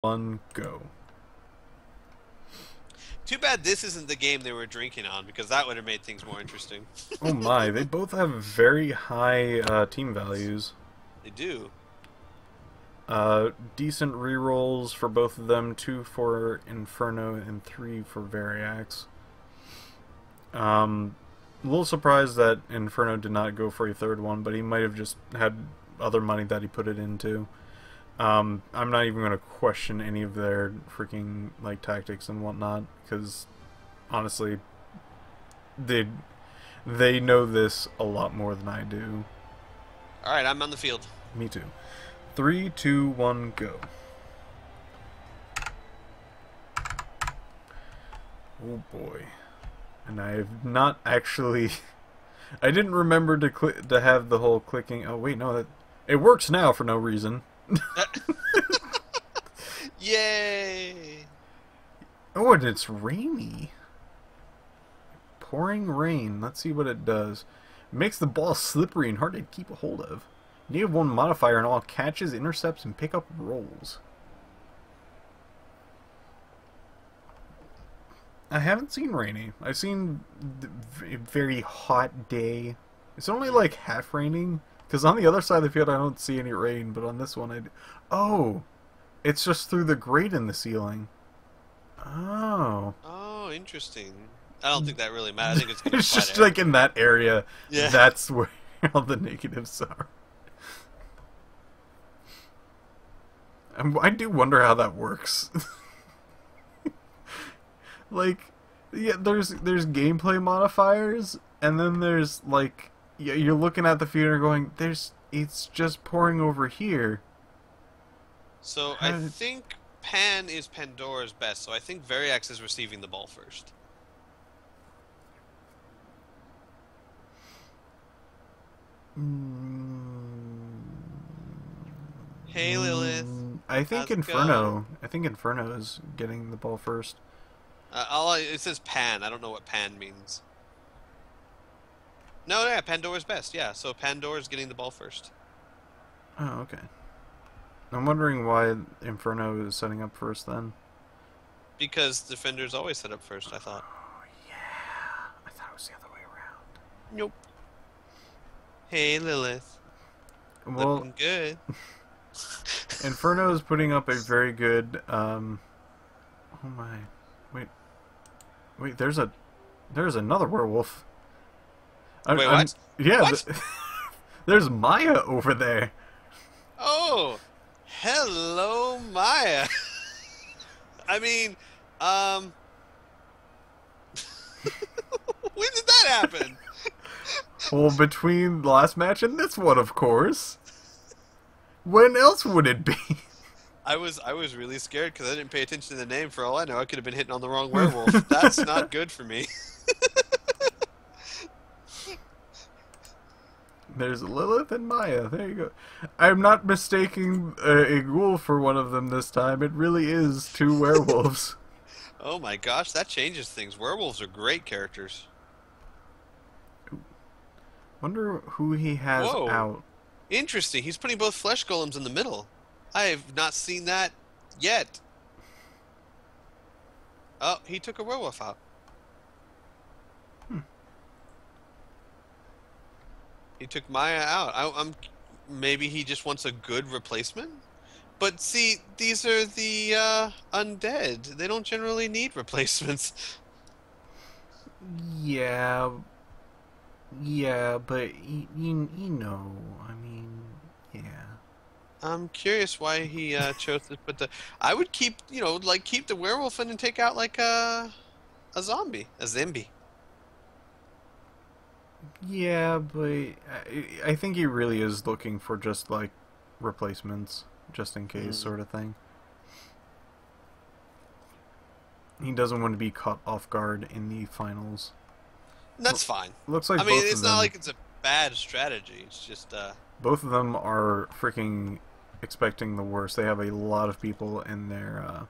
One, go. Too bad this isn't the game they were drinking on, because that would have made things more interesting. Oh my, they both have very high team values. They do. Decent rerolls for both of them, 2 for Inferno and 3 for Veriax. A little surprised that Inferno did not go for a third one, but he might have just had other money that he put it into. I'm not even going to question any of their freaking like tactics and whatnot, because honestly, they they know this a lot more than I do. Alright, I'm on the field. Me too. Three, two, one, go. Oh boy. And I have not actually. I didn't remember to have the whole clicking. Oh wait, no, that it works now for no reason. Yay! Oh, and it's rainy. Pouring rain. Let's see what it does. It makes the ball slippery and hard to keep a hold of. You have one modifier on all catches, intercepts, and pickup rolls. I haven't seen rainy. I've seen a very hot day. It's only like half raining. Because on the other side of the field, I don't see any rain. But on this one, I do. Oh! It's just through the grate in the ceiling. Oh. Oh, interesting. I don't think that really matters. I think it's going to It's apply just to like in that area. Yeah. That's where all the negatives are. I do wonder how that works. Like, yeah, there's gameplay modifiers, and then there's like, yeah, you're looking at the feeder going, it's just pouring over here. So I How did, think Pan is Pandora's best, so I think Veriax is receiving the ball first. mm, Hey Lilith, I think how's it going? Inferno. I think Inferno is getting the ball first. It says Pan. I don't know what Pan means. No, yeah, Pandora's best. Yeah, so Pandora's getting the ball first. Oh, okay. I'm wondering why Inferno is setting up first then. Because defenders always set up first, I thought. Oh yeah, I thought it was the other way Nope. Hey Lilith, around. Well, looking good. Inferno is putting up a very good. Oh my, wait, wait. There's another werewolf. Wait, what? Yeah. What? There's Maya over there. Oh, hello, Maya. I mean, um, when did that happen? Well, between last match and this one, of course. When else would it be? I was really scared because I didn't pay attention to the name. For all I know, I could have been hitting on the wrong werewolf. That's not good for me. There's Lilith and Maya. There you go. I'm not mistaking a ghoul for one of them this time. It really is two werewolves. Oh my gosh, that changes things. Werewolves are great characters. Wonder who he has Whoa, out. interesting. He's putting both flesh golems in the middle. I have not seen that yet. Oh, he took a werewolf out. Hmm. He took Maya out. I'm maybe he just wants a good replacement. But see, these are the undead. They don't generally need replacements. Yeah, yeah, but you know, I mean, yeah. I'm curious why he chose this, but I would keep, like keep the werewolf in and take out like a zombie, a zimby. Yeah, but I think he really is looking for just like replacements, just in case, Mm. sort of thing. He doesn't want to be caught off guard in the finals. That's fine. Looks I like mean, both of it's not them, like it's a bad strategy. It's just are freaking expecting the worst. They have a lot of people in their,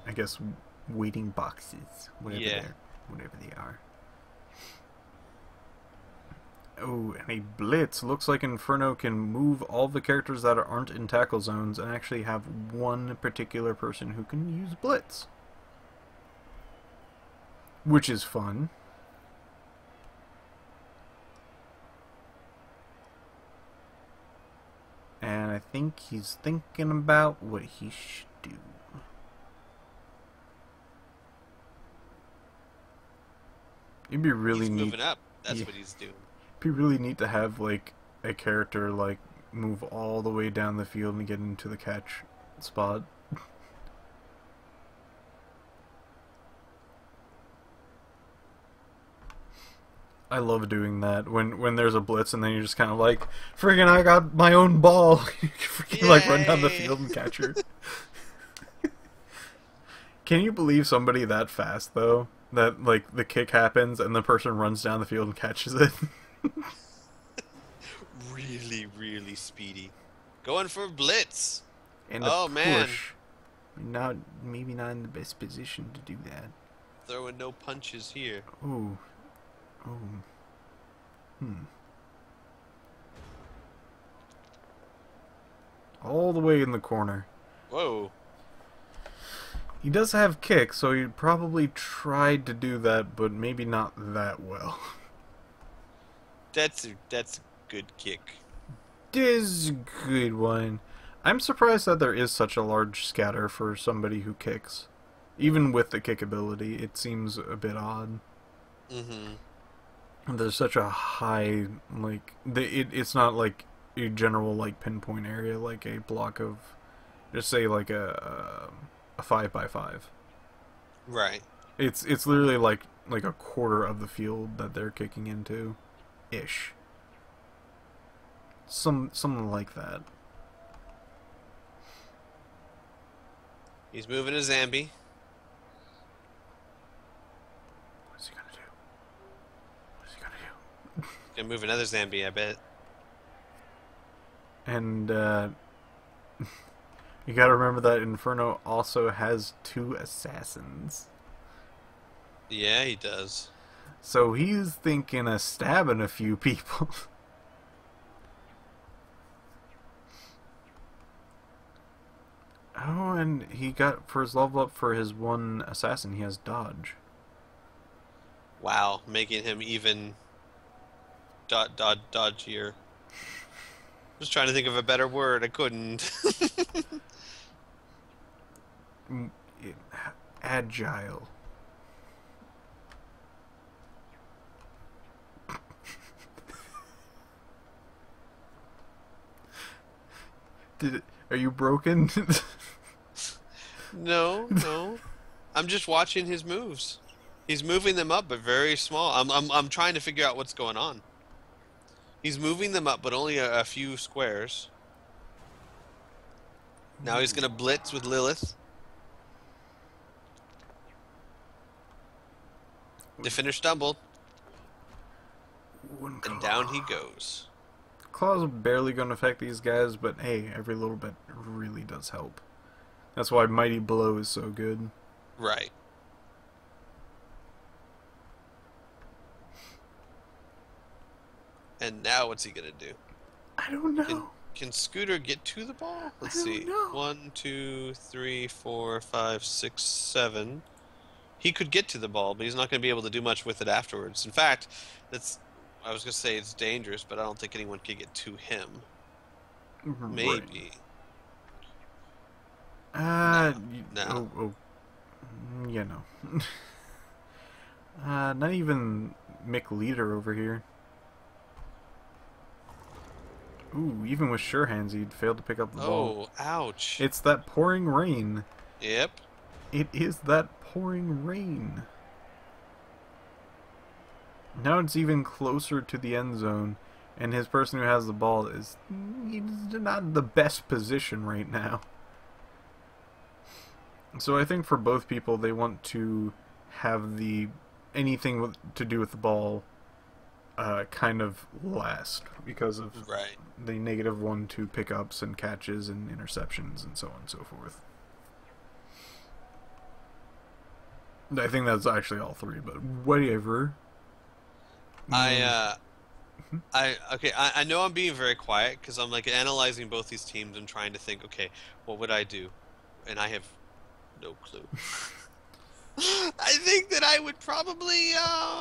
I guess, waiting boxes, yeah. whatever they are. Oh, and a blitz. Looks like Inferno can move all the characters that aren't in tackle zones and actually have one particular person who can use blitz. Which is fun. And I think he's thinking about what he should do. It'd be really He's neat. moving up. That's Yeah. what he's doing. It'd be really neat to have like a character like move all the way down the field and get into the catch spot. I love doing that when there's a blitz and then you're just kind of like, friggin' I got my own ball. You freaking like run down the Yay. field and catch her. Can you believe somebody that fast though? That like the kick happens and the person runs down the field and catches it. Really, really speedy. Going for a blitz. And Oh, a man. push. Not maybe not in the best position to do that. Throwing no punches here. Ooh. Oh. All the way in the corner. Whoa. He does have kick, so he probably tried to do that, but maybe not that well. That's a good kick. This good one. I'm surprised that there is such a large scatter for somebody who kicks. Even with the kick ability, it seems a bit odd. Mm-hmm. There's such a high, like, it's not like a general, like, pinpoint area, like a block of, just say, like a 5x5. Right. It's literally like a quarter of the field that they're kicking into, ish. Something like that. He's moving a Zambi. What's he gonna do? What's he gonna do? Gonna move another Zambi, I bet. And you gotta remember that Inferno also has 2 assassins. Yeah, he does. So he's thinking of stabbing a few people. Oh, and he got, for his level up for his 1 assassin, he has dodge. Wow, making him even dodgier. Just trying to think of a better word, I couldn't. Agile. Are you broken? No. I'm just watching his moves. He's moving them up, but very small. I'm trying to figure out what's going on. He's moving them up, but only a few squares. Now he's gonna blitz with Lilith. Defender stumbled, and down he goes. Claws are barely going to affect these guys, but hey, every little bit really does help. That's why Mighty Blow is so good. Right. And now what's he gonna do? I don't know. Can Scooter get to the ball? Let's I don't see. know. 1, 2, 3, 4, 5, 6, 7. He could get to the ball, but he's not going to be able to do much with it afterwards. In fact, I was going to say it's dangerous, but I don't think anyone could get to him. Maybe. No. You know. Not even Mick Leader over here. Ooh, even with sure hands, he failed to pick up the ball. Oh, ouch. It's that pouring rain. Yep. It is that pouring rain. Now it's even closer to the end zone, and his person who has the ball is he's not the best position right now. So I think for both people, they want to have the anything to do with the ball kind of last because of Right. the -1 to pickups and catches and interceptions and so on and so forth. I think that's actually all 3, but whatever. I I know I'm being very quiet because I'm like analyzing both these teams and trying to think, okay, what would I do? And I have no clue. I think that I would probably,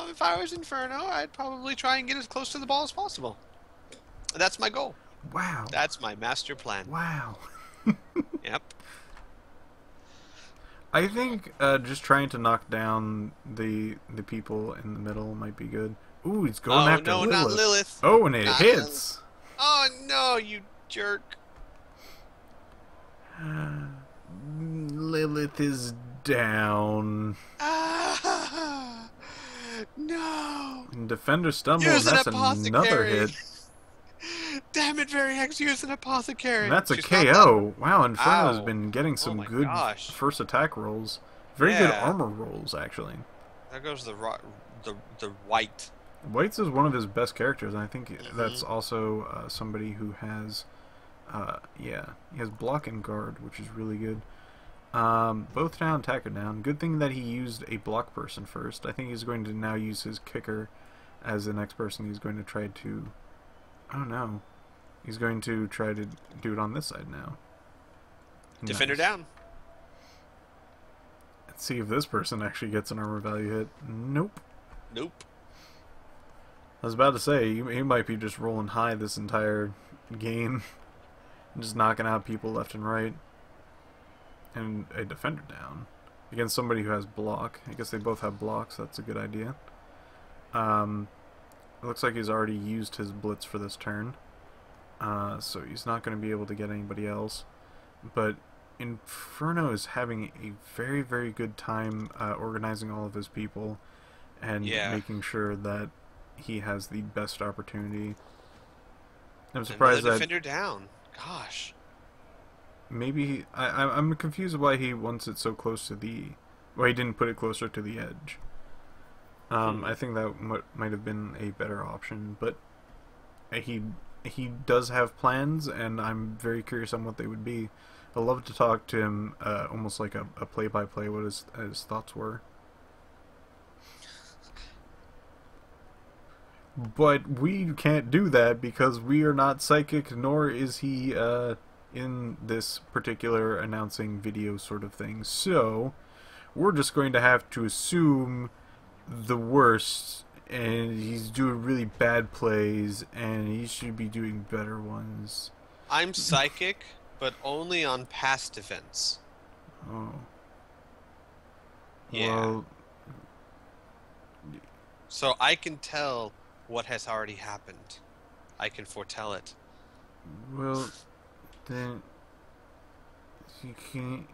if I was Inferno, I'd probably try and get as close to the ball as possible. That's my goal. Wow. That's my master plan. Wow. Yep. I think just trying to knock down the people in the middle might be good. Ooh, he's going Oh after no, Lilith. not Lilith. Oh, and it Not hits. Lilith. Oh no, you jerk. Lilith is down. Ah, no. And Defender stumble, Use and an that's another apothecary. hit. Damn it, Veriax, use an apothecary. And that's a She's not KO. Wow, Inferno's Ow. been getting Oh some my good gosh. first attack rolls. Very good Yeah. armor rolls, actually. There goes the white. Whites is one of his best characters, and I think that's also somebody who has, yeah, he has block and guard, which is really good. Both down, attacker down. Good thing that he used a block person first. I think he's going to now use his kicker as the next person he's going to try to... Oh no. He's going to try to do it on this side now. Defender Nice. down. Let's see if this person actually gets an armor value hit. Nope. Nope. I was about to say, he might be just rolling high this entire game. Just knocking out people left and right. And a defender down. Against somebody who has block. I guess they both have blocks, so that's a good idea. It looks like he's already used his blitz for this turn. So he's not going to be able to get anybody else. But Inferno is having a very, very good time organizing all of his people and making sure that he has the best opportunity. I'm surprised Another that defender down. Gosh. maybe I'm confused why he wants it so close to the... Why he didn't put it closer to the edge. I think that might have been a better option, but he does have plans, and I'm very curious on what they would be. I'd love to talk to him, almost like a play-by-play, what his thoughts were. But we can't do that because we are not psychic, nor is he in this particular announcing video sort of thing. So we're just going to have to assume the worst, and he's doing really bad plays, and he should be doing better ones. I'm psychic, but only on past events. Oh. Yeah. Well, So I can tell what has already happened. I can foretell it. well, then can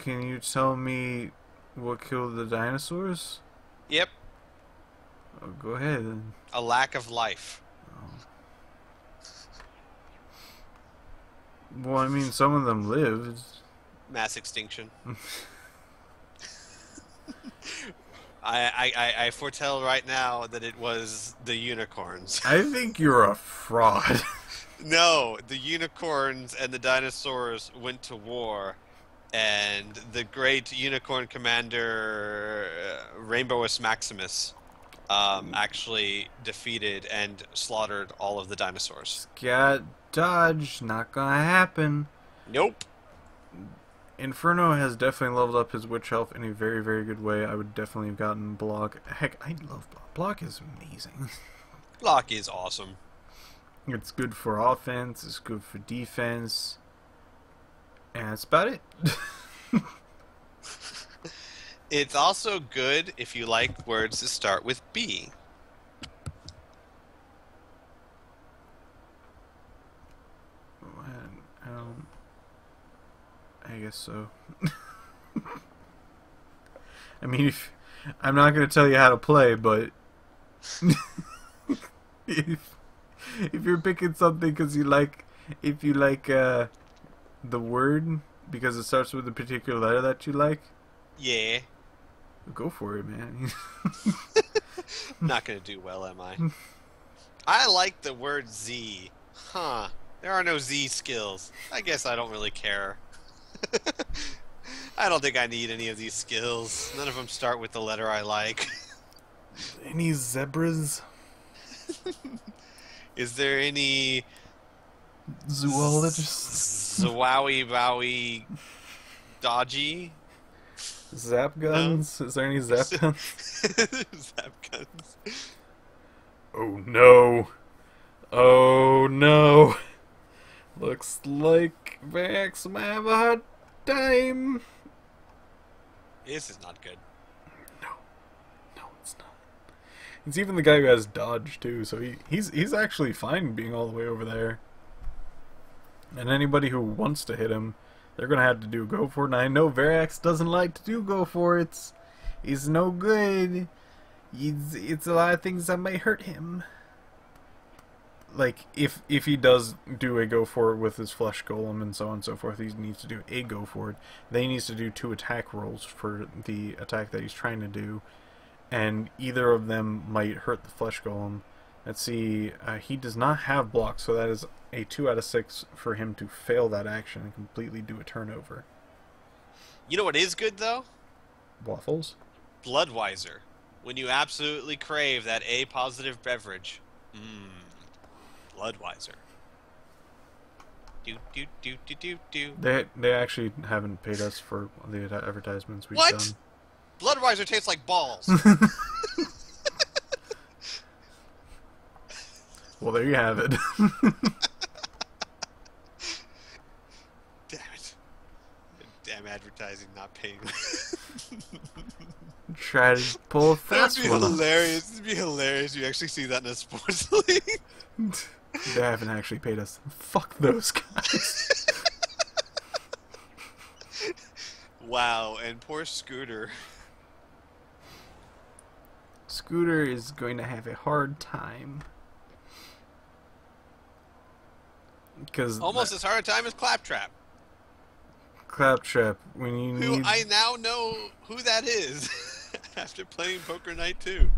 you tell me what killed the dinosaurs? Yep. Oh, go ahead. Then. A lack of life. Well, I mean, some of them lived. Mass extinction. I foretell right now that it was the unicorns. I think you're a fraud. No, the unicorns and the dinosaurs went to war, and the great unicorn commander Rainbowus Maximus actually defeated and slaughtered all of the dinosaurs. Scat dodge, not gonna happen. Nope. Inferno has definitely leveled up his witch health in a very, very good way. I would definitely have gotten block. Heck, I love block. Block is amazing. Block is awesome. It's good for offense, it's good for defense, and that's about it. It's also good if you like words that start with B. I guess so. I mean, I'm not going to tell you how to play, but if you're picking something because if you like the word because it starts with a particular letter that you like, Yeah. go for it, man. I'm not going to do well, am I? I like the word Z. Huh. There are no Z skills. I guess I don't really care. I don't think I need any of these skills. None of them start with the letter I like. Any zebras? Is there any Zoologists. zowowie bowie dodgy? Zap No? guns? Is there any zap guns? Zap guns. Oh no. Oh no. Looks like Veriax might have a hard time. This is not good. No. No, it's not. It's even the guy who has dodge too, so he's actually fine being all the way over there. And anybody who wants to hit him, they're gonna have to do go for it. And I know Veriax doesn't like to do go for it. He's no good. It's a lot of things that might hurt him. Like if he does do a go for it with his flesh golem and so on and so forth, he needs to do a go for it. Then he needs to do 2 attack rolls for the attack that he's trying to do, and either of them might hurt the flesh golem. Let's see, he does not have blocks, so that is a 2 out of 6 for him to fail that action and completely do a turnover. You know what is good though? Waffles? Bloodweiser. When you absolutely crave that A positive beverage. Bloodweiser. Do. They actually haven't paid us for the advertisements we've What? done. Bloodweiser tastes like balls. Well, there you have it. Damn it. Damn advertising not paying. Try to pull a fast That'd be one. hilarious. It'd be hilarious. You actually see that in a sports league. They haven't actually paid us. Fuck those guys. Wow, and poor Scooter. Scooter is going to have a hard time. Because Almost as hard a time as Claptrap. Claptrap, when you Who need... I now know who that is after playing Poker Night 2.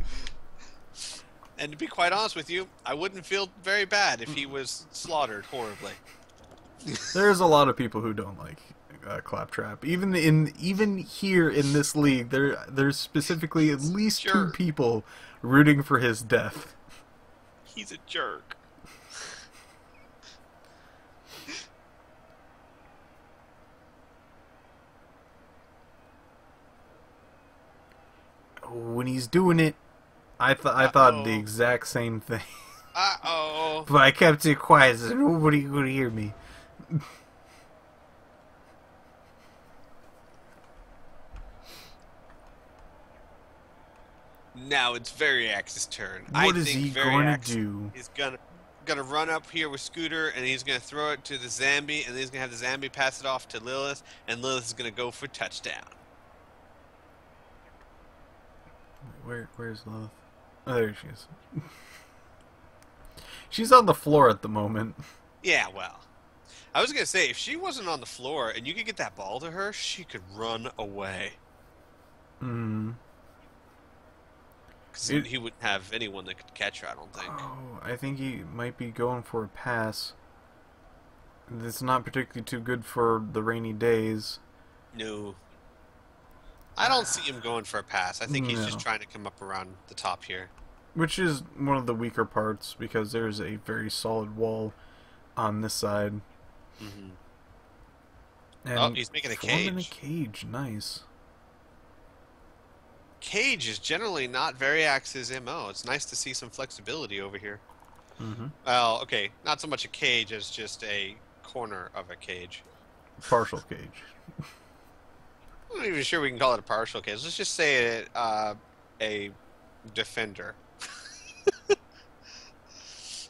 And to be quite honest with you, I wouldn't feel very bad if he was slaughtered horribly. There's a lot of people who don't like Claptrap. Even here in this league, there's specifically at least 2 people rooting for his death. He's a jerk. When he's doing it, I thought the exact same thing. Uh-oh. But I kept it quiet so nobody could hear me. Now it's Veriax's turn. What is he going to do? He's gonna run up here with Scooter, and he's gonna throw it to the Zambi, and then he's gonna have the Zambi pass it off to Lilith, and Lilith is gonna go for touchdown. Where's Lilith? Oh, there she is. She's on the floor at the moment. Yeah, well, I was gonna say if she wasn't on the floor and you could get that ball to her, she could run away. Because he wouldn't have anyone that could catch her, I don't think. Oh, I think he might be going for a pass. It's not particularly too good for the rainy days. No. I don't see him going for a pass. I think he's just trying to come up around the top here. Which is one of the weaker parts, because there's a very solid wall on this side. And oh, he's making a cage. In a cage, nice. Cage is generally not Veriax's MO. It's nice to see some flexibility over here. Well, okay, not so much a cage as just a corner of a cage. Partial cage. I'm not even sure we can call it a partial cage. Let's just say it, a defender.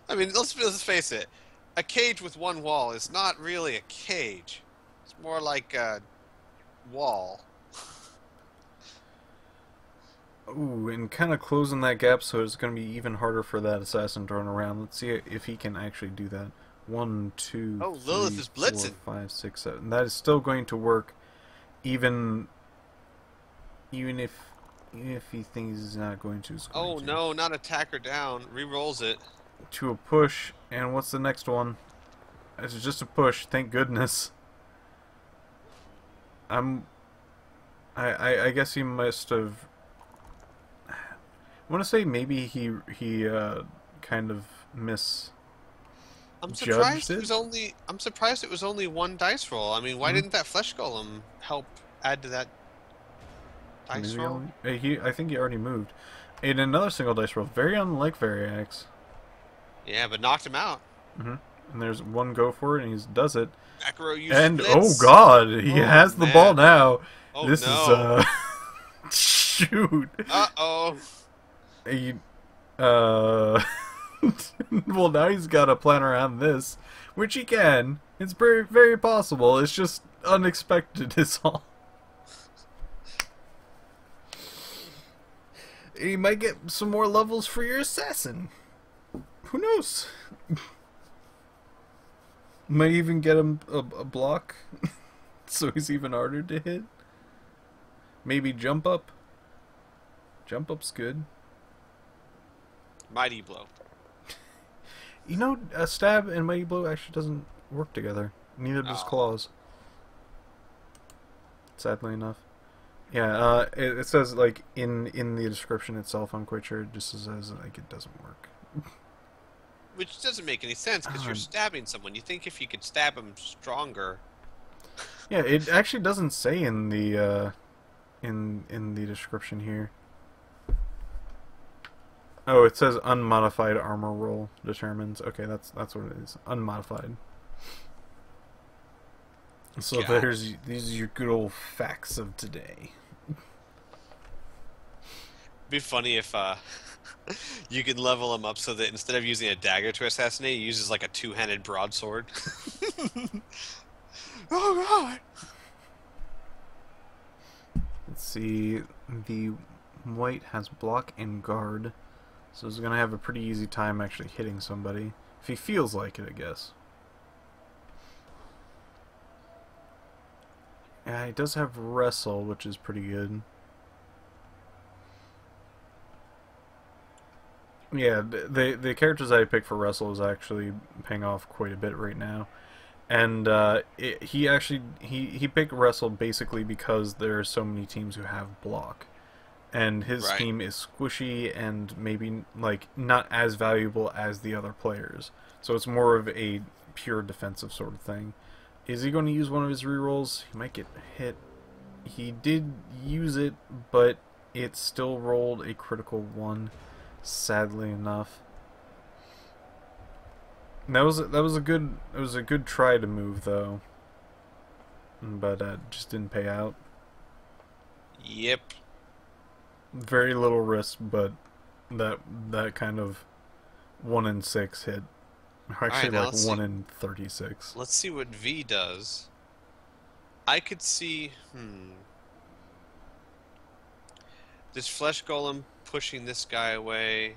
I mean, let's face it. A cage with one wall is not really a cage. It's more like a wall. Ooh, and kind of closing that gap so it's going to be even harder for that assassin to run around. Let's see if he can actually do that. 1, 2, oh, 3, Lilith is blitzing. 4, 5, 6, 7. That is still going to work, even if he thinks he's not going to. Oh no, not attacker down. Re-rolls it. To a push, and what's the next one? It's just a push. Thank goodness. I guess he must have. I want to say maybe he kind of judged it. I'm surprised it was only one dice roll. I mean, why didn't that flesh golem help add to that dice roll? I think he already moved. In another single dice roll, very unlike Veriax. Yeah, but knocked him out. And there's one go for it, and he does it. Macro use And splits. oh god, he has the ball now. Oh this no. is shoot. Uh-oh. Well, now he's got to plan around this, which he can. It's very, very possible. It's just unexpected is all. You might get some more levels for your assassin. Who knows? Might even get him a block, so he's even harder to hit. Maybe jump up. Jump up's good. Mighty blow. You know, a stab and mighty blow actually doesn't work together. Neither does claws. Sadly enough. Yeah, it says, like, in the description itself, I'm quite sure it just says, like, it doesn't work. Which doesn't make any sense, because you're stabbing someone. You think if you could stab him stronger... Yeah, it actually doesn't say in the description here. Oh, it says unmodified armor roll determines. Okay, that's what it is. Unmodified. So these are your good old facts of today. Be funny if you could level him up so that instead of using a dagger to assassinate, he uses like a two-handed broadsword. Oh god! Let's see. The white has block and guard, so he's gonna have a pretty easy time actually hitting somebody if he feels like it, I guess. Yeah, he does have wrestle, which is pretty good. Yeah, the characters I picked for wrestle is actually paying off quite a bit right now, and he picked wrestle basically because there are so many teams who have block, and his team is squishy and maybe like not as valuable as the other players, so it's more of a pure defensive sort of thing. Is he going to use one of his rerolls? He might get hit. He did use it, but it still rolled a critical 1. Sadly enough, that was a good try to move though, but just didn't pay out. Yep. Very little risk, but that kind of 1 in 6 hit. Actually, like 1 in 36. Let's see what V does. I could see. This flesh golem pushing this guy away.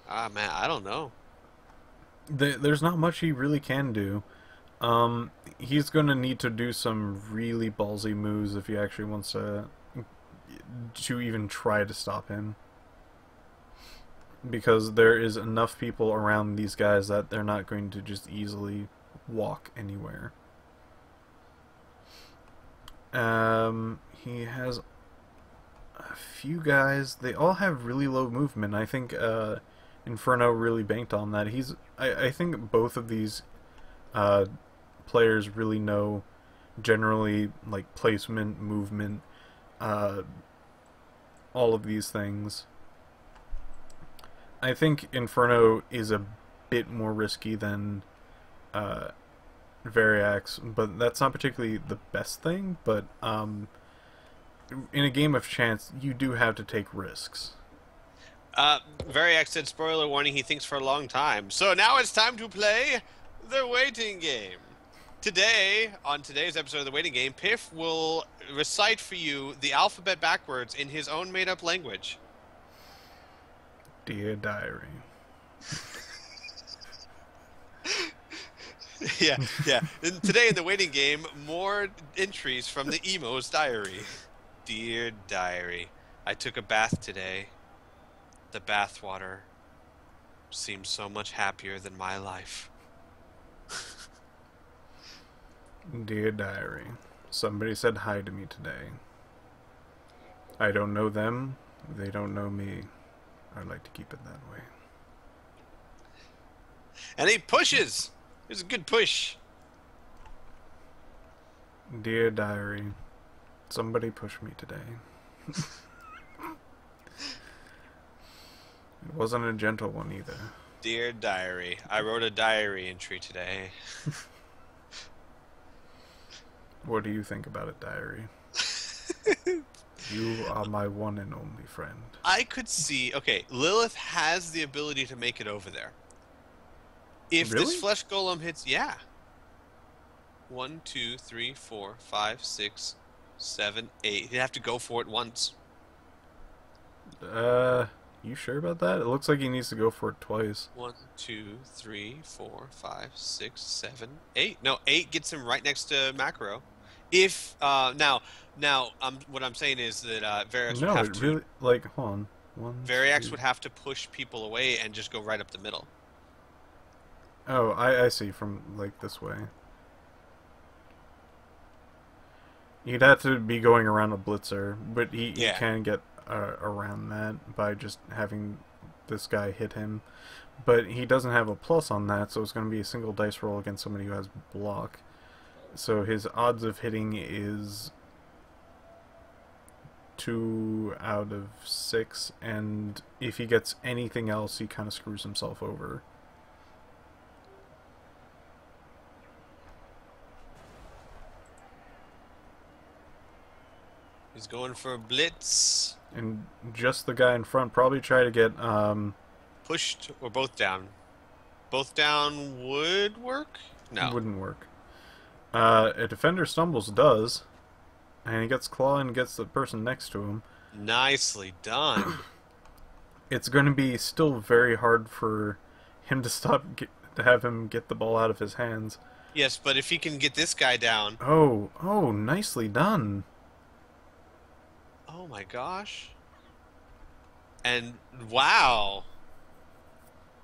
Ah, man, I don't know. There's not much he really can do. He's going to need to do some really ballsy moves if he actually wants to even try to stop him. Because there is enough people around these guys that they're not going to just easily walk anywhere. He has a few guys. They all have really low movement. I think Inferno really banked on that. I think both of these players really know generally like placement, movement, all of these things. I think Inferno is a bit more risky than Veriax, but that's not particularly the best thing. But in a game of chance, you do have to take risks. Veriax said, spoiler warning, he thinks for a long time. So now it's time to play the waiting game. Today, on today's episode of the waiting game, Piff will recite for you the alphabet backwards in his own made-up language. Dear Diary. yeah. And today in the waiting game, more entries from the emo's diary. Dear Diary, I took a bath today. The bath water seemed so much happier than my life. Dear Diary, somebody said hi to me today. I don't know them, they don't know me. I'd like to keep it that way. And he pushes! It was a good push. Dear diary, somebody push me today. It wasn't a gentle one either. Dear diary, I wrote a diary entry today. What do you think about it, diary? You are my one and only friend. I could see. Okay, Lilith has the ability to make it over there. If Really? this flesh golem hits, yeah. 1, 2, 3, 4, 5, 6, 7, 8. He'd have to go for it once. You sure about that? It looks like he needs to go for it twice. 1, 2, 3, 4, 5, 6, 7, 8. No, 8 gets him right next to Macro. If now, what I'm saying is that Veriax would No, have it to. really, like, hold on. Veriax 2. would have to push people away and just go right up the middle. Oh, I see, from, like, this way. You'd have to be going around a blitzer, but he can get around that by just having this guy hit him. But he doesn't have a plus on that, so it's going to be a single dice roll against somebody who has block. So his odds of hitting is 2 out of 6, and if he gets anything else, he kind of screws himself over. He's going for a blitz. And just the guy in front probably try to get Pushed or both down? Both down would work? No. Wouldn't work. A defender stumbles does, and he gets claw and gets the person next to him. Nicely done. It's going to be still very hard for him to to have him get the ball out of his hands. Yes, but if he can get this guy down. Oh, nicely done. Oh my gosh. And wow.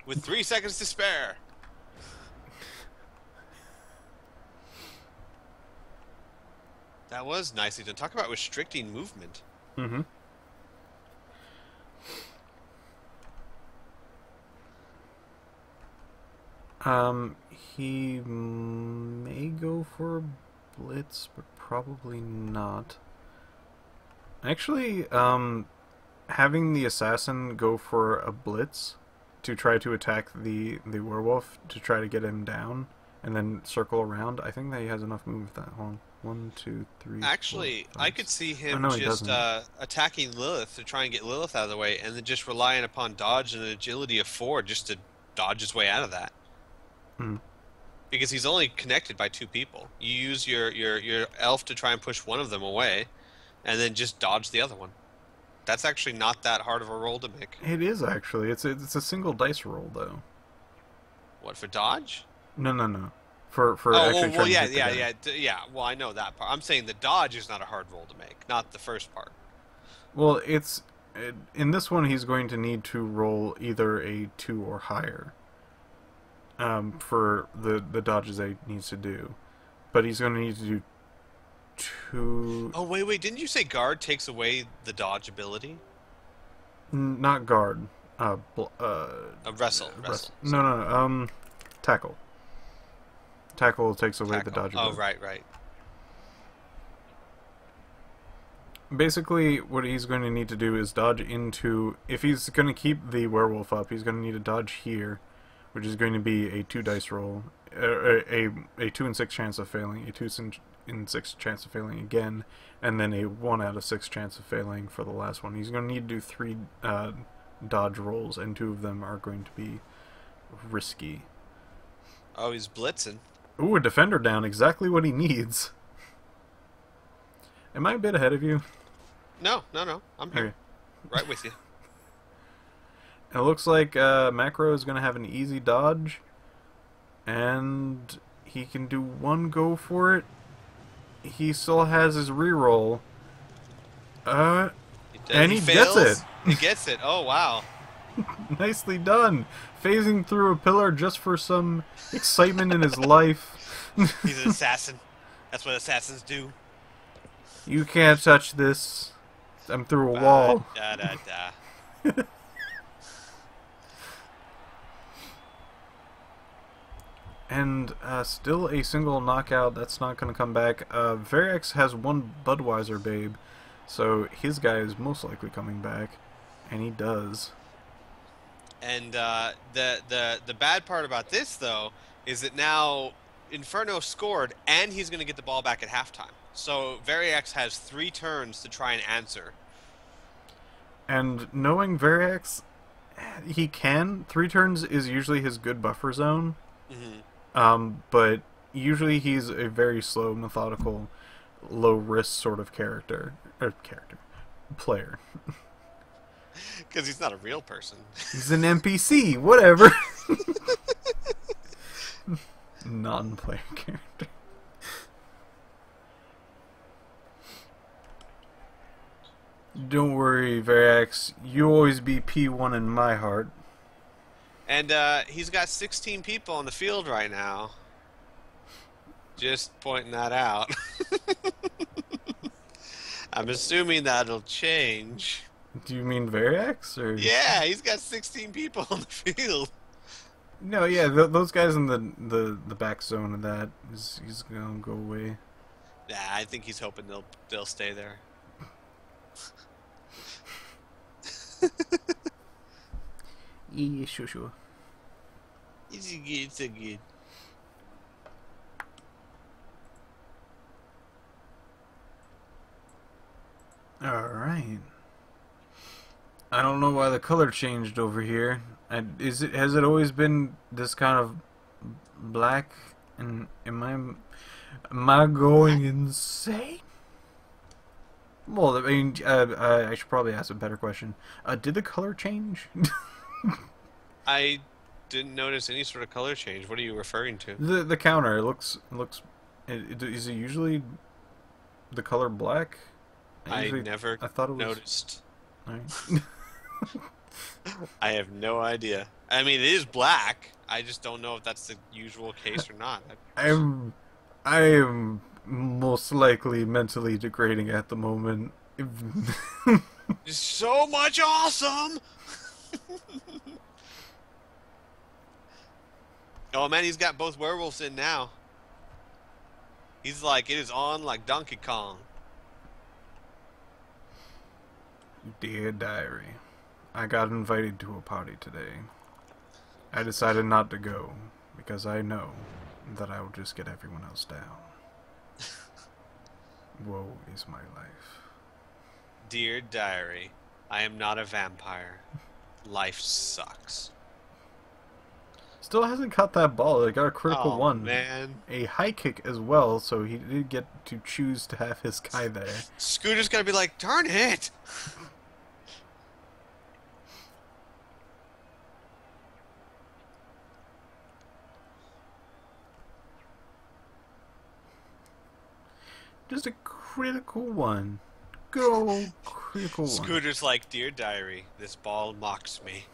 With 3 seconds to spare. That was nicely done. Talk about restricting movement. Mm-hmm. He may go for a blitz, but probably not. Actually, having the assassin go for a blitz to try to attack the werewolf to try to get him down and then circle around, I think that he has enough movement that long. 1, 2, 3. Actually, 4, 5, I could see him no, just attacking Lilith to try and get Lilith out of the way, and then just relying upon dodge and an agility of 4 just to dodge his way out of that. Mm. Because he's only connected by 2 people. You use your elf to try and push one of them away, and then just dodge the other one. That's actually not that hard of a roll to make. It is actually. It's a single dice roll though. What, for dodge? No. For oh, actually well, trying to hit the guy. yeah. Well, I know that part. I'm saying the dodge is not a hard roll to make, not the first part. Well, in this one he's going to need to roll either a 2 or higher. For the dodges that he needs to do, but he's going to need to do 2. Oh wait! Didn't you say guard takes away the dodge ability? Not guard. Wrestle. No. Tackle. Tackle takes away the dodge Oh, ability. right. Basically, what he's going to need to do is dodge into. If he's going to keep the werewolf up, he's going to need to dodge here, which is going to be a 2 dice roll, a 2 in 6 chance of failing, a 2 in 6 chance of failing again, and then a 1 out of 6 chance of failing for the last one. He's going to need to do 3 dodge rolls, and 2 of them are going to be risky. Oh, he's blitzing. Ooh, a defender down, exactly what he needs. Am I a bit ahead of you? No. I'm here. Okay. Right with you. It looks like Macro is going to have an easy dodge, and he can do 1 go for it. He still has his reroll. And he gets fails. it. He gets it. Oh, wow. Nicely done. Phasing through a pillar just for some excitement in his life. He's an assassin. That's what assassins do. You can't touch this. I'm through a wall. And still a single knockout. That's not going to come back. Veriax has one Budweiser babe, so his guy is most likely coming back, and he does. And the bad part about this though is that now Inferno scored, and he's going to get the ball back at halftime. So Veriax has 3 turns to try and answer. And knowing Veriax, he can. 3 turns is usually his good buffer zone. But usually he's a very slow, methodical, low risk sort of player. Because he's not a real person. He's an NPC, whatever. Non-player character. Don't worry, Veriax. You always be P1 in my heart. And he's got 16 people on the field right now. Just pointing that out. I'm assuming that'll change. Do you mean Veriax? Or... Yeah, he's got 16 people on the field. No, yeah, those guys in the back zone of that, he's gonna go away. Yeah, I think he's hoping they'll stay there. Yeah, sure. It's good, it's a good. Alright. I don't know why the color changed over here. Has it always been this kind of black? And am I going insane? Well, I mean, I should probably ask a better question. Did the color change? I didn't notice any sort of color change. What are you referring to? The counter looks. Is it usually the color black? I thought it was noticed. Right. I have no idea. I mean, it is black. I just don't know if that's the usual case or not. I am most likely mentally degrading at the moment. So much awesome! Oh man, he's got both werewolves in now. He's like, it is on like Donkey Kong. Dear Diary, I got invited to a party today. I decided not to go because I know that I will just get everyone else down. Woe is my life. Dear Diary, I am not a vampire. Life sucks. Still hasn't caught that ball. They got a critical one. Man. A high kick as well, so he did get to choose to have his guy there. Scooter's gonna be like, darn it! Just a critical one. Good old critical one. Scooter's like, Dear Diary, this ball mocks me.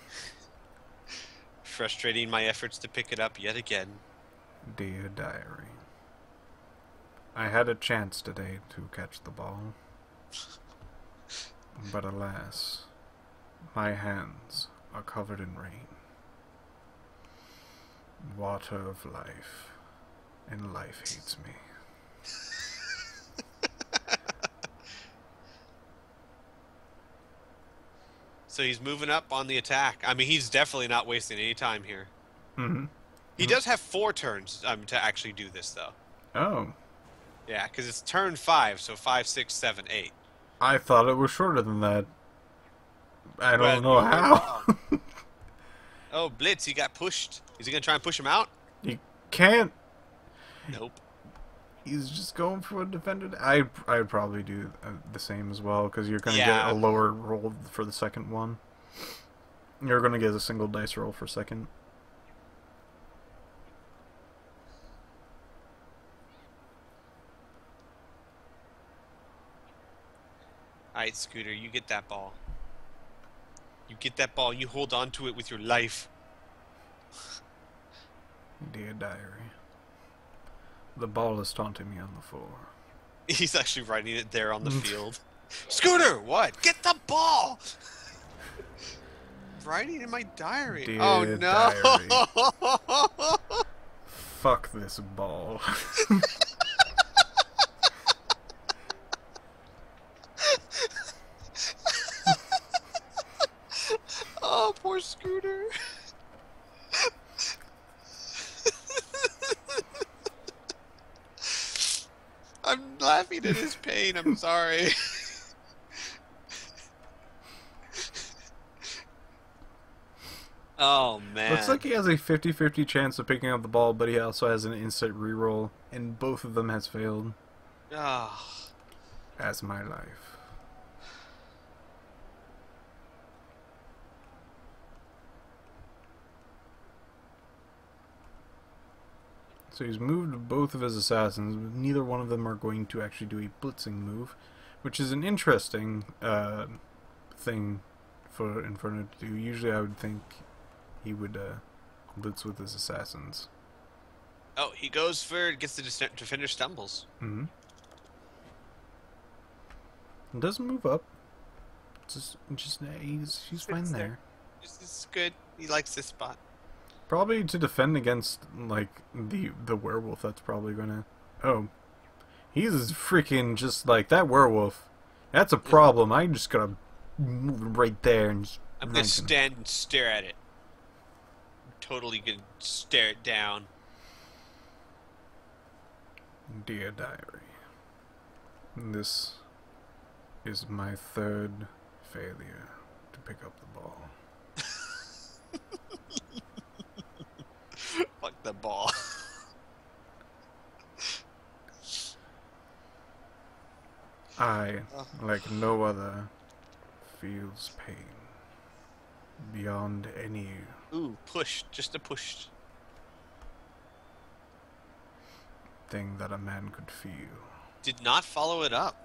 Frustrating my efforts to pick it up yet again. Dear Diary, I had a chance today to catch the ball. But alas, my hands are covered in rain. Water of life, and life hates me. So he's moving up on the attack. I mean, he's definitely not wasting any time here. Mm-hmm. He does have 4 turns to actually do this, though. Oh. Yeah, because it's turn 5, so 5, 6, 7, 8. I thought it was shorter than that. I don't know how. Oh, Blitz, he got pushed. Is he going to try and push him out? He can't. Nope. He's just going for a defender. I'd probably do the same as well, because you're going to get a lower roll for the second one. You're going to get a single dice roll for second. Alright, Scooter, you get that ball. You get that ball, you hold on to it with your life. Dear Diary, the ball is taunting me on the floor. He's actually writing it there on the field. Scooter, what? Get the ball! Writing in my diary. Dear oh no! Diary. Fuck this ball. Oh, poor Scooter. I'm laughing at his pain. I'm sorry. Oh, man. Looks like he has a 50-50 chance of picking up the ball, but he also has an instant reroll, and both of them has failed. Oh. As my life. So he's moved both of his assassins, but neither one of them are going to actually do a blitzing move, which is an interesting thing for Inferno to do. Usually I would think he would blitz with his assassins. Oh, he goes for, gets the defender stumbles. Mm-hmm. It doesn't move up. He's fine there. This is good. He likes this spot. Probably to defend against, like, the werewolf, that's probably gonna... Oh. He's freaking just like, that werewolf. That's a problem. I'm just gonna move him right there and just... I'm gonna stand and stare at it. I'm totally gonna stare it down. Dear diary. This is my third failure to pick up the ball. Fuck the ball. I, like no other, feels pain beyond any... Ooh, push. Just a push. thing that a man could feel. Did not follow it up.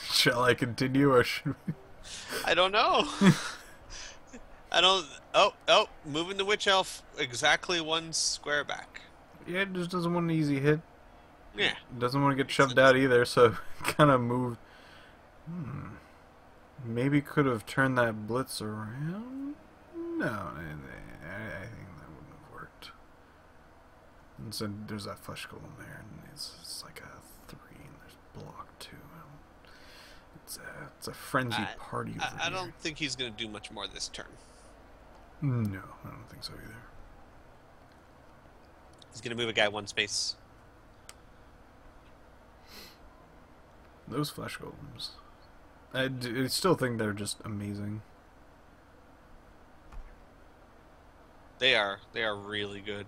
Shall I continue or should we? I don't know. I don't... Oh, moving the witch elf exactly one square back. Yeah, it just doesn't want an easy hit. Yeah. Doesn't want to get shoved out either, so kind of moved. Maybe could have turned that blitz around? No, I think that wouldn't have worked. And so there's that flesh golem there, and it's like a 3, and there's block 2. It's a frenzied party over I here. don't think he's going to do much more this turn. No, I don't think so either. He's going to move a guy one space. Those flesh golems. I still think they're just amazing. They are really good.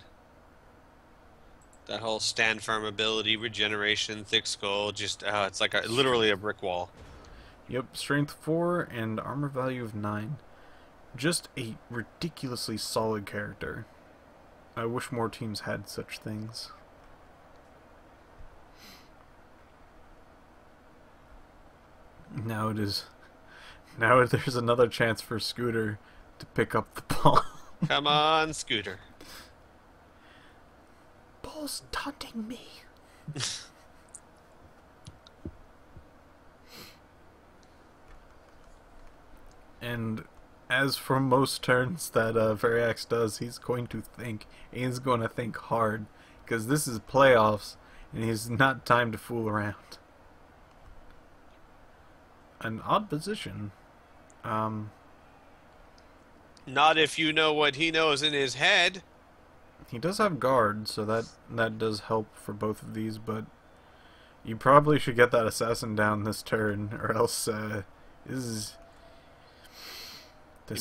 That whole stand firm ability, regeneration, thick skull, just it's like literally a brick wall. Yep, strength 4 and armor value of 9. Just a ridiculously solid character. I wish more teams had such things. Now there's another chance for Scooter to pick up the ball. Come on, Scooter. Ball's taunting me. And as for most turns that Veriax does, he's going to think. He's going to think hard. Because this is playoffs, and he's not time to fool around. An odd position. Not if you know what he knows in his head. He does have guard, so that does help for both of these, but you probably should get that assassin down this turn, or else this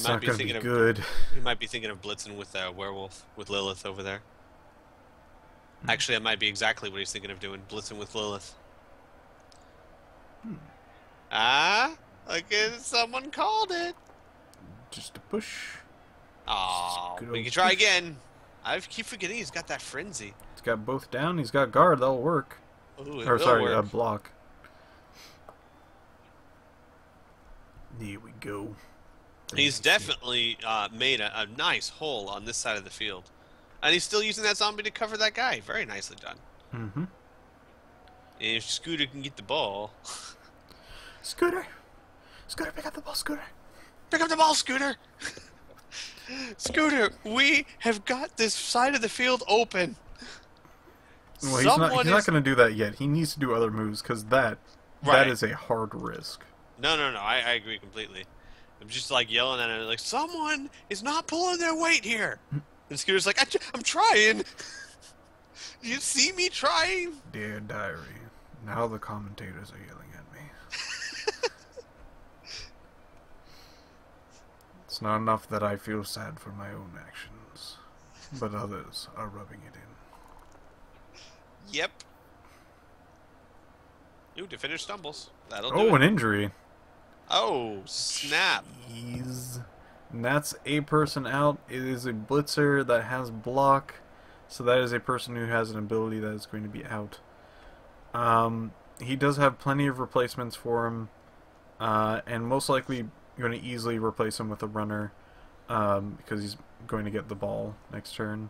not going to be good. He might be thinking of blitzing with werewolf, with Lilith over there. Actually, that might be exactly what he's thinking of doing, blitzing with Lilith. Like someone called it. Just a push. Oh, we can try again. I keep forgetting he's got that frenzy. He's got both down. He's got guard. That'll work. Ooh, or sorry, work. Block. There we go. He's definitely made a nice hole on this side of the field. And he's still using that zombie to cover that guy. Very nicely done. Mm-hmm. And if Scooter can get the ball... Scooter! Scooter, pick up the ball, Scooter! Pick up the ball, Scooter! Scooter, we have got this side of the field open. Well, he's not Someone going is... to do that yet. He needs to do other moves because that Right. is a hard risk. No, I agree completely. I'm just like yelling at him, like, someone is not pulling their weight here. And Scooter's like, I'm trying. Do you see me trying? Dear diary, now the commentators are yelling at me. It's not enough that I feel sad for my own actions, but others are rubbing it in. Yep. Ooh, to finish stumbles. That'll do Oh, it. an injury. Oh, snap. Jeez. And that's a person out. It is a blitzer that has block, so that is a person who has an ability that is going to be out. He does have plenty of replacements for him, and most likely going to easily replace him with a runner, because he's going to get the ball next turn.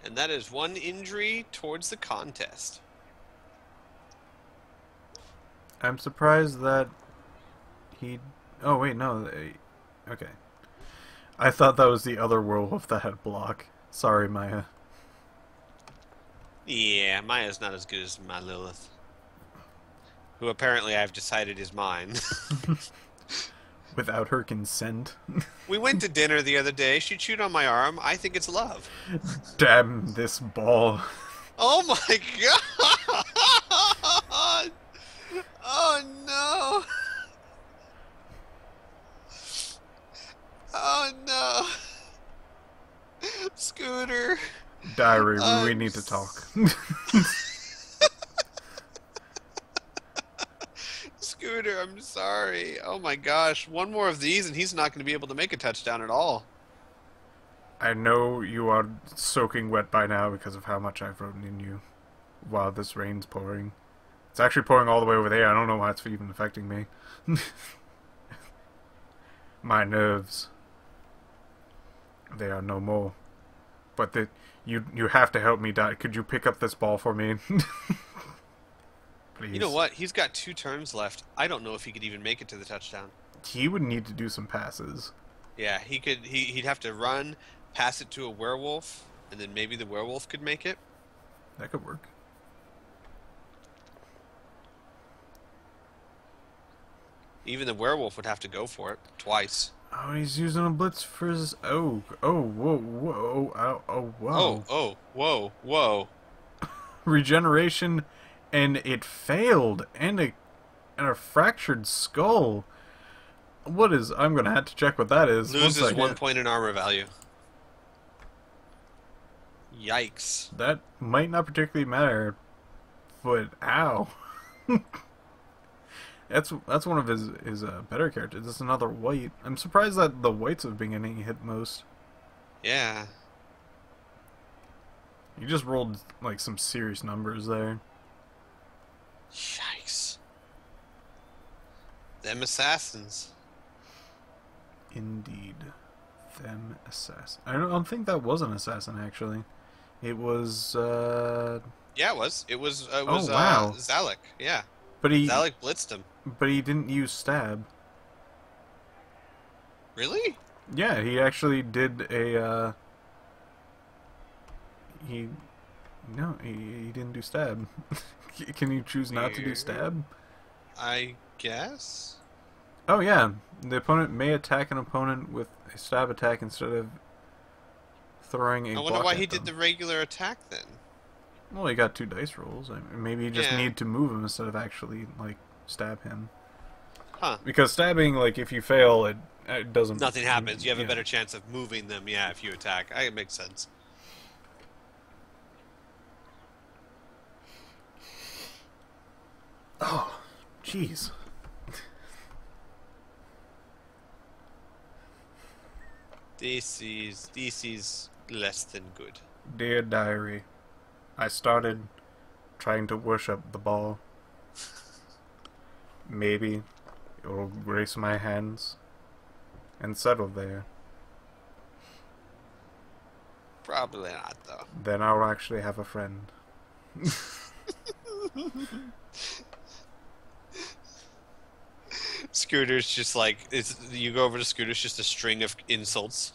And that is one injury towards the contest. I'm surprised that he... Oh, wait, no. Okay. I thought that was the other werewolf that had block. Sorry, Maya. Yeah, Maya's not as good as my Lilith. Who apparently I've decided is mine. Without her consent. We went to dinner the other day. She chewed on my arm. I think it's love. Damn this ball. Oh my god! Oh no! Oh no! Scooter! Diary, we need to talk. Scooter, I'm sorry. Oh my gosh, one more of these and he's not going to be able to make a touchdown at all. I know you are soaking wet by now because of how much I've written in you while this rain's pouring. It's actually pouring all the way over there. I don't know why it's even affecting me. My nerves. They are no more. But you have to help me, Dot. Could you pick up this ball for me? Please. You know what? He's got 2 turns left. I don't know if he could even make it to the touchdown. He would need to do some passes. Yeah, he could. He'd have to run, pass it to a werewolf, and then maybe the werewolf could make it. That could work. Even the werewolf would have to go for it twice. Oh, he's using a blitz for his... Oh, whoa, whoa. Whoa. Regeneration, and it failed, and a fractured skull. What is... I'm gonna have to check what that is. Loses 1 point in armor value. Yikes. That might not particularly matter, but ow. That's one of his better characters. It's another white. I'm surprised that the whites have been getting hit most. Yeah. You just rolled like some serious numbers there. Yikes. Them assassins. Indeed. Them assassin. I don't think that was an assassin actually. It was Yeah, it was. It was Oh, wow. Zalek. Yeah. But Zalek blitzed him. But he didn't use stab. Really? Yeah, he actually did a he didn't do stab. Can you choose not to do stab? I guess. Oh yeah, the opponent may attack an opponent with a stab attack instead of throwing a I block wonder why at he them. did the regular attack then. Well, he got 2 dice rolls. Maybe you just Yeah. need to move him instead of actually like stab him. Huh. Because stabbing, like if you fail, it doesn't. Nothing happens. You have a yeah. better chance of moving them, yeah, if you attack. It makes sense. Oh, jeez. This is less than good. Dear diary, I started trying to worship the ball. Maybe it will grace my hands and settle there. Probably not, though. Then I'll actually have a friend. Scooter's just like you go over to Scooter's just a string of insults.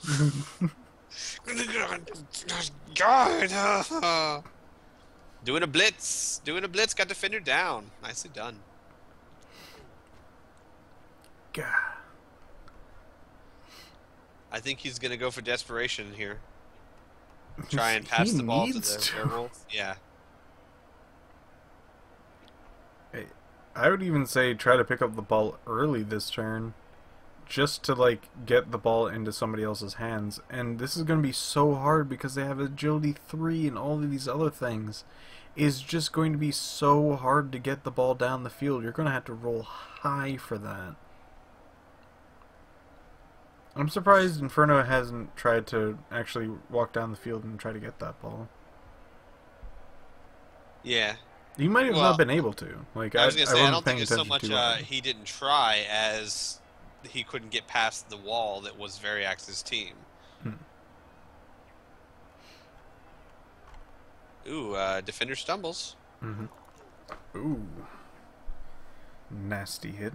God, doing a blitz, got defender down. Nicely done. God. I think he's gonna go for desperation here. Try and He pass the ball to needs the to. werewolf. Yeah. I would even say try to pick up the ball early this turn, just to like get the ball into somebody else's hands. And this is going to be so hard because they have agility 3 and all of these other things. It's just going to be so hard to get the ball down the field. You're going to have to roll high for that. I'm surprised Inferno hasn't tried to actually walk down the field and try to get that ball. Yeah. He might have not been able to. Like I was gonna say, I wasn't don't think paying it's so attention much too hard. he didn't try as he couldn't get past the wall that was Veriax's team. Ooh, defender stumbles. Ooh. Nasty hit.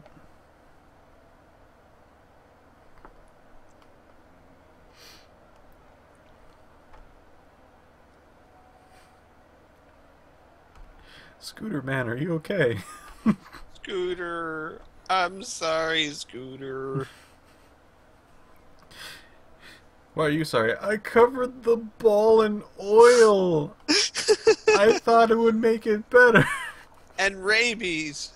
Scooter man, are you okay? Scooter, I'm sorry, Scooter. Why are you sorry? I covered the ball in oil. I thought it would make it better. And rabies.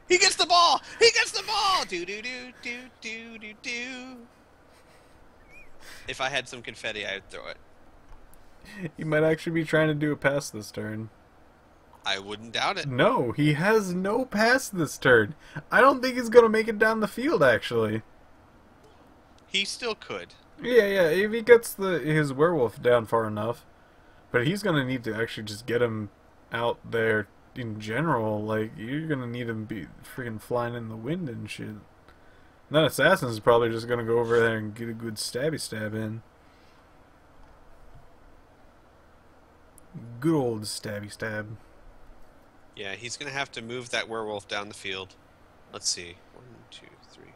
He gets the ball. He gets the ball. Do do do do do do do. If I had some confetti, I would throw it. He might actually be trying to do a pass this turn. I wouldn't doubt it. No, he has no pass this turn. I don't think he's gonna make it down the field. Actually, He still could. yeah. If he gets his werewolf down far enough, but he's gonna need to actually just get him out there in general. Like you're gonna need him be freaking flying in the wind and shit. And that assassin's probably just gonna go over there and get a good stabby stab in. Good old stabby stab. Yeah, he's gonna have to move that werewolf down the field. Let's see. 1, 2, 3, 4,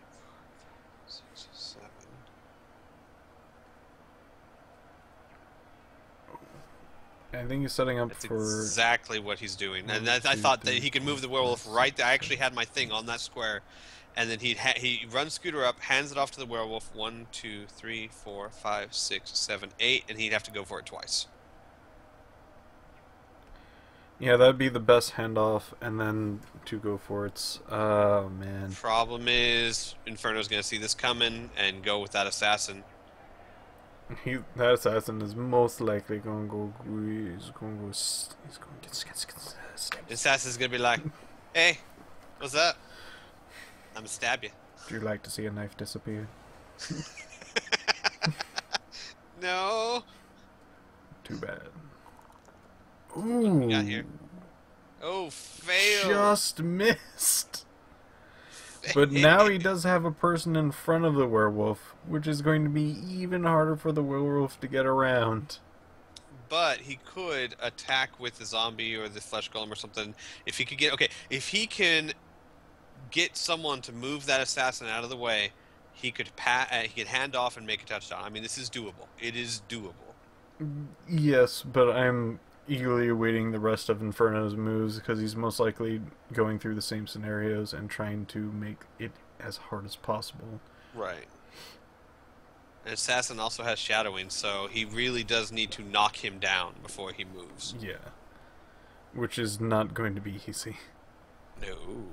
5, 6, 7. I think he's setting up That's for exactly what he's doing. And I 2, thought that 3, he could 4, move the werewolf 5, right 6, there. I actually had my thing on that square. And then he runs Scooter up, hands it off to the werewolf. 1, 2, 3, 4, 5, 6, 7, 8, and he'd have to go for it twice. Yeah, that'd be the best handoff, and then 2 go for it. Oh man. Problem is, Inferno's gonna see this coming and go with that assassin. That assassin is most likely gonna go. He's gonna get stabbed. Assassin's gonna be like, "Hey, what's up? I'm gonna stab you." Would you like to see a knife disappear? No. Too bad. What we got Ooh, here? Oh, fail. just missed. But now he does have a person in front of the werewolf, which is going to be even harder for the werewolf to get around. But he could attack with the zombie or the flesh golem or something. If he could get if he can get someone to move that assassin out of the way, he could he could hand off and make a touchdown. I mean, this is doable. It is doable. Yes, but I'm eagerly awaiting the rest of Inferno's moves because he's most likely going through the same scenarios and trying to make it as hard as possible. Right. An assassin also has shadowing, so he really does need to knock him down before he moves. Yeah. Which is not going to be easy. No.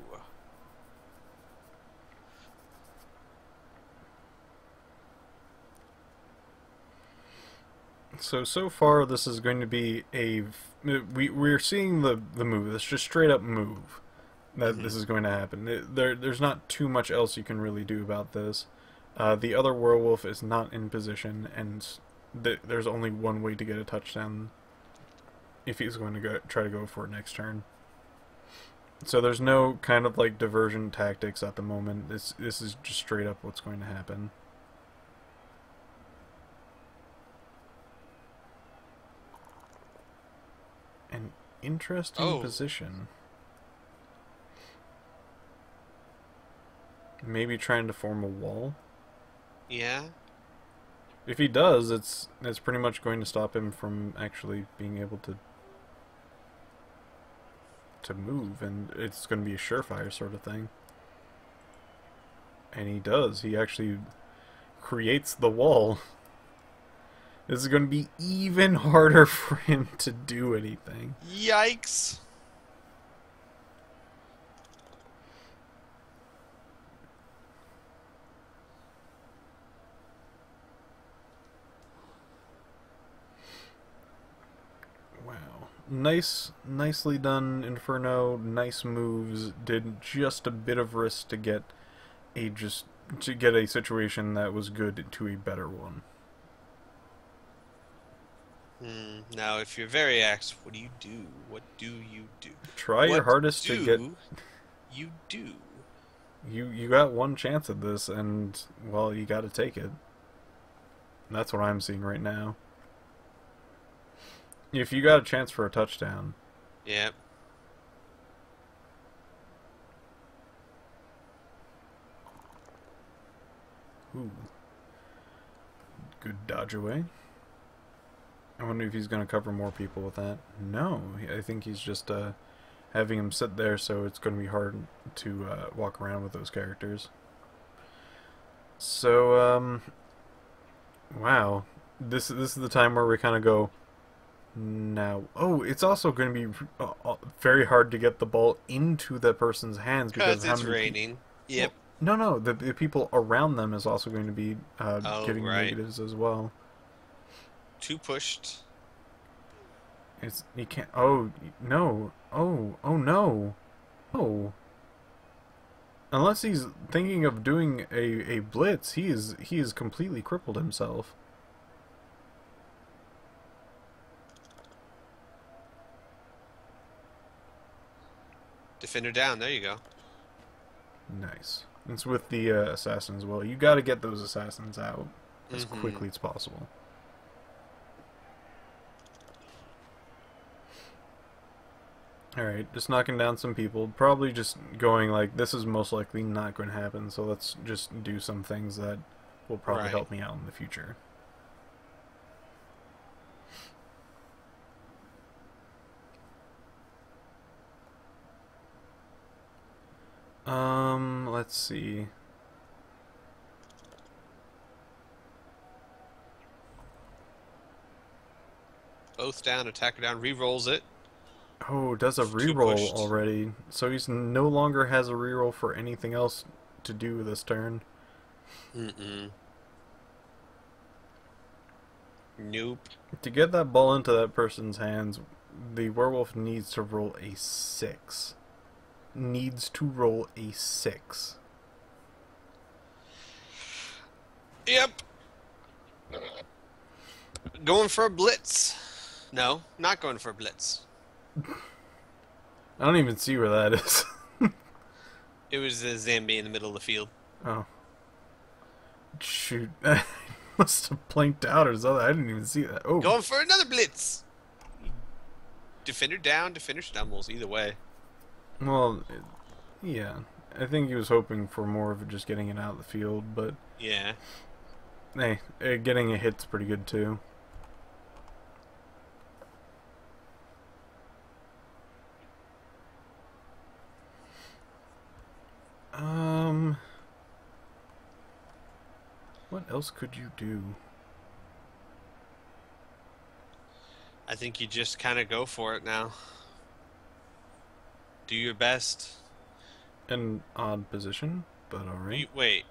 So far this is going to be we're seeing the move. It's just straight up move that this is going to happen. There's not too much else you can really do about this. The other werewolf is not in position, and there's only one way to get a touchdown if he's going to try to go for it next turn. So there's no kind of like diversion tactics at the moment. This is just straight up what's going to happen. An interesting position. Maybe trying to form a wall. Yeah. If he does, it's pretty much going to stop him from actually being able to move, and it's going to be a surefire sort of thing. And he does. He actually creates the wall. This is going to be even harder for him to do anything. Yikes. Wow. Nicely done, Inferno. Nice moves. Did just a bit of risk to get a situation that was good to a better one. Now, if you're Veriax, what do you do? What do you do? Try your What hardest to get. you do? You got one chance at this, and well, you got to take it. That's what I'm seeing right now. If you got a chance for a touchdown. Yep. Ooh. Good dodge away. I wonder if he's going to cover more people with that. No, I think he's just having him sit there, so it's going to be hard to walk around with those characters. So, wow. This is the time where we kind of go, now. Oh, it's also going to be very hard to get the ball into the person's hands because it's raining. Yep. Well, no, the people around them is also going to be giving right. negatives as well. Too pushed. You can't. Oh no! Oh no! Oh. Unless he's thinking of doing a blitz, he is completely crippled himself. Defender down. There you go. Nice. It's with the assassin as well. You got to get those assassins out as quickly as possible. Alright, just knocking down some people. Probably just going like, this is most likely not going to happen, so let's just do some things that will probably help me out in the future. Let's see. Both down, attacker down, re-rolls it. Oh, does a reroll already. So he's no longer has a reroll for anything else to do this turn. Nope. To get that ball into that person's hands, the werewolf needs to roll a 6. Needs to roll a 6. Yep. Going for a blitz. No, not going for a blitz. I don't even see where that is. It was a Zambi in the middle of the field. Oh. Shoot. I must have blanked out or something. I didn't even see that. Oh. Going for another blitz. Defender down, defender stumbles. Either way. Well, yeah. I think he was hoping for more of just getting it out of the field, but... Yeah. Hey, getting a hit's pretty good too. What else could you do? I think you just kind of go for it now. Do your best. An odd position, but alright. Wait.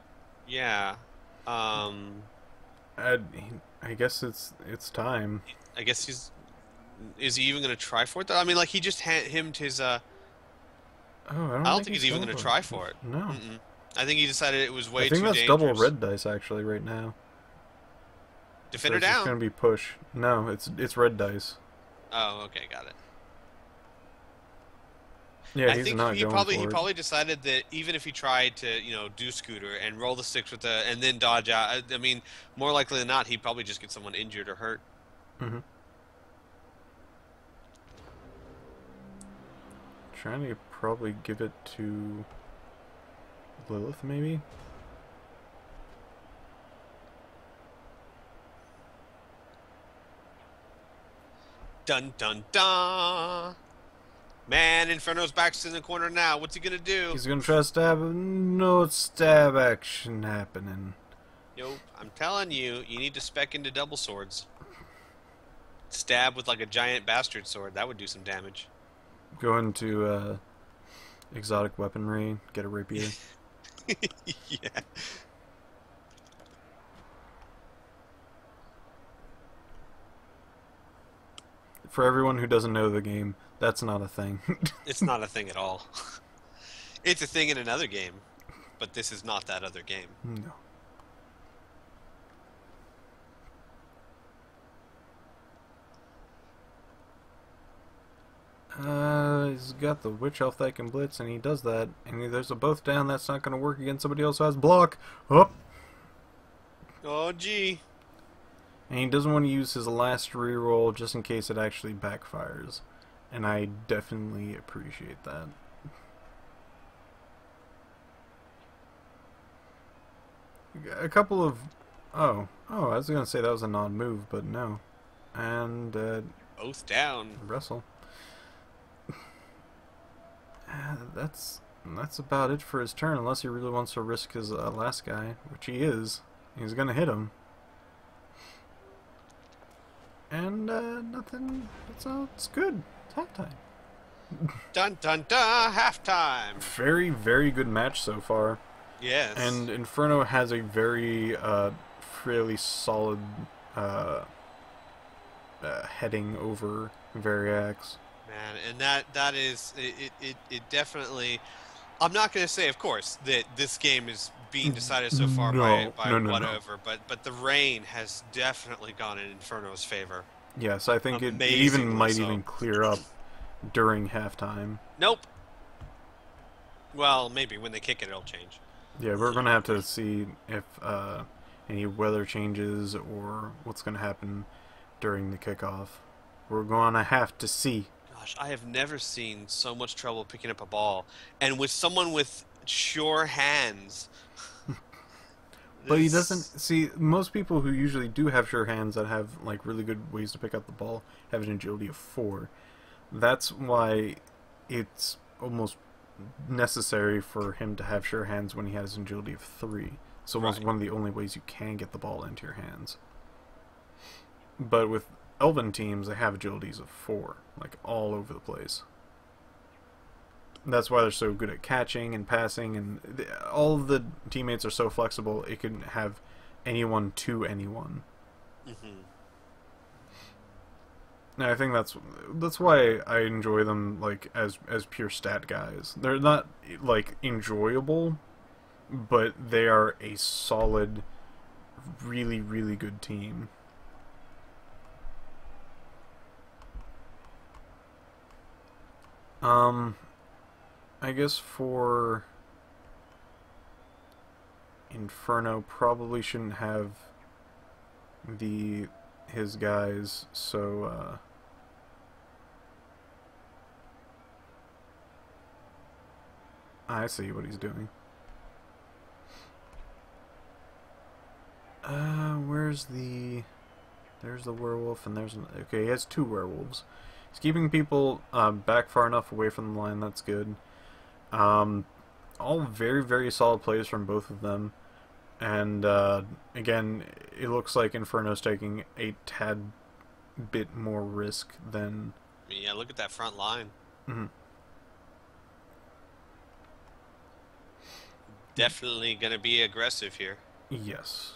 Yeah. I guess it's time. I guess he's... Is he even going to try for it, though? I mean, like, he just hemmed his... Oh, I don't think he's even going to try for it. No. I think he decided it was way too dangerous. I think that's double red dice, actually, right now. Defender so it's down. It's going to be push. No, it's red dice. Oh, okay, got it. Yeah, I think he probably decided that even if he tried to, do scooter and roll the sticks with and then dodge out, I mean, more likely than not, he'd probably just get someone injured or hurt. Trying to probably give it to Lilith, maybe? Dun dun dun! Man, Inferno's back's in the corner now. What's he gonna do? He's gonna try to stab him. No stab action happening. Nope. I'm telling you, you need to spec into double swords. Stab with like a giant bastard sword. That would do some damage. Go into exotic weaponry, get a rapier. Yeah. For everyone who doesn't know the game, that's not a thing. It's not a thing at all. It's a thing in another game, but this is not that other game. No. He's got the witch elf that can blitz, and he does that. And there's a both down. That's not going to work against somebody else who has block. Oh. Oh, gee. And he doesn't want to use his last reroll just in case it actually backfires. And I definitely appreciate that. A couple of... Oh, I was going to say that was a non-move, but no. And, Both down. wrestle. That's about it for his turn, unless he really wants to risk his last guy, which he is. He's going to hit him. And, nothing... It's good. It's halftime. Dun dun dun! Halftime! Very, very good match so far. Yes. And Inferno has a very, fairly solid, heading over Veriax. Man, and that is... It definitely... I'm not going to say, of course, that this game is being decided so far by whatever, but the rain has definitely gone in Inferno's favor. Yes, I think it Amazingly even might so. even clear up during halftime. Nope. Well, maybe when they kick it, it'll change. Yeah, we're gonna have to see if any weather changes or what's gonna happen during the kickoff. We're gonna have to see. Gosh, I have never seen so much trouble picking up a ball, and with someone with sure hands. But he doesn't see. Most people who usually do have sure hands that have like really good ways to pick up the ball have an agility of 4. That's why it's almost necessary for him to have sure hands when he has an agility of 3. It's almost Right. one of the only ways you can get the ball into your hands. But with Elven teams, they have agilities of 4, like all over the place. That's why they're so good at catching and passing, and all of the teammates are so flexible. It can have anyone to anyone. Mm-hmm. And I think that's why I enjoy them like as pure stat guys. They're not like enjoyable, but they are a solid, really, really good team. I guess for Inferno probably shouldn't have his guys, so I see what he's doing. There's the werewolf, and okay, he has 2 werewolves. He's keeping people back far enough away from the line. That's good. All very, very solid plays from both of them. And again, it looks like Inferno's taking a tad bit more risk than... Yeah, look at that front line. Mm-hmm. Definitely going to be aggressive here. Yes.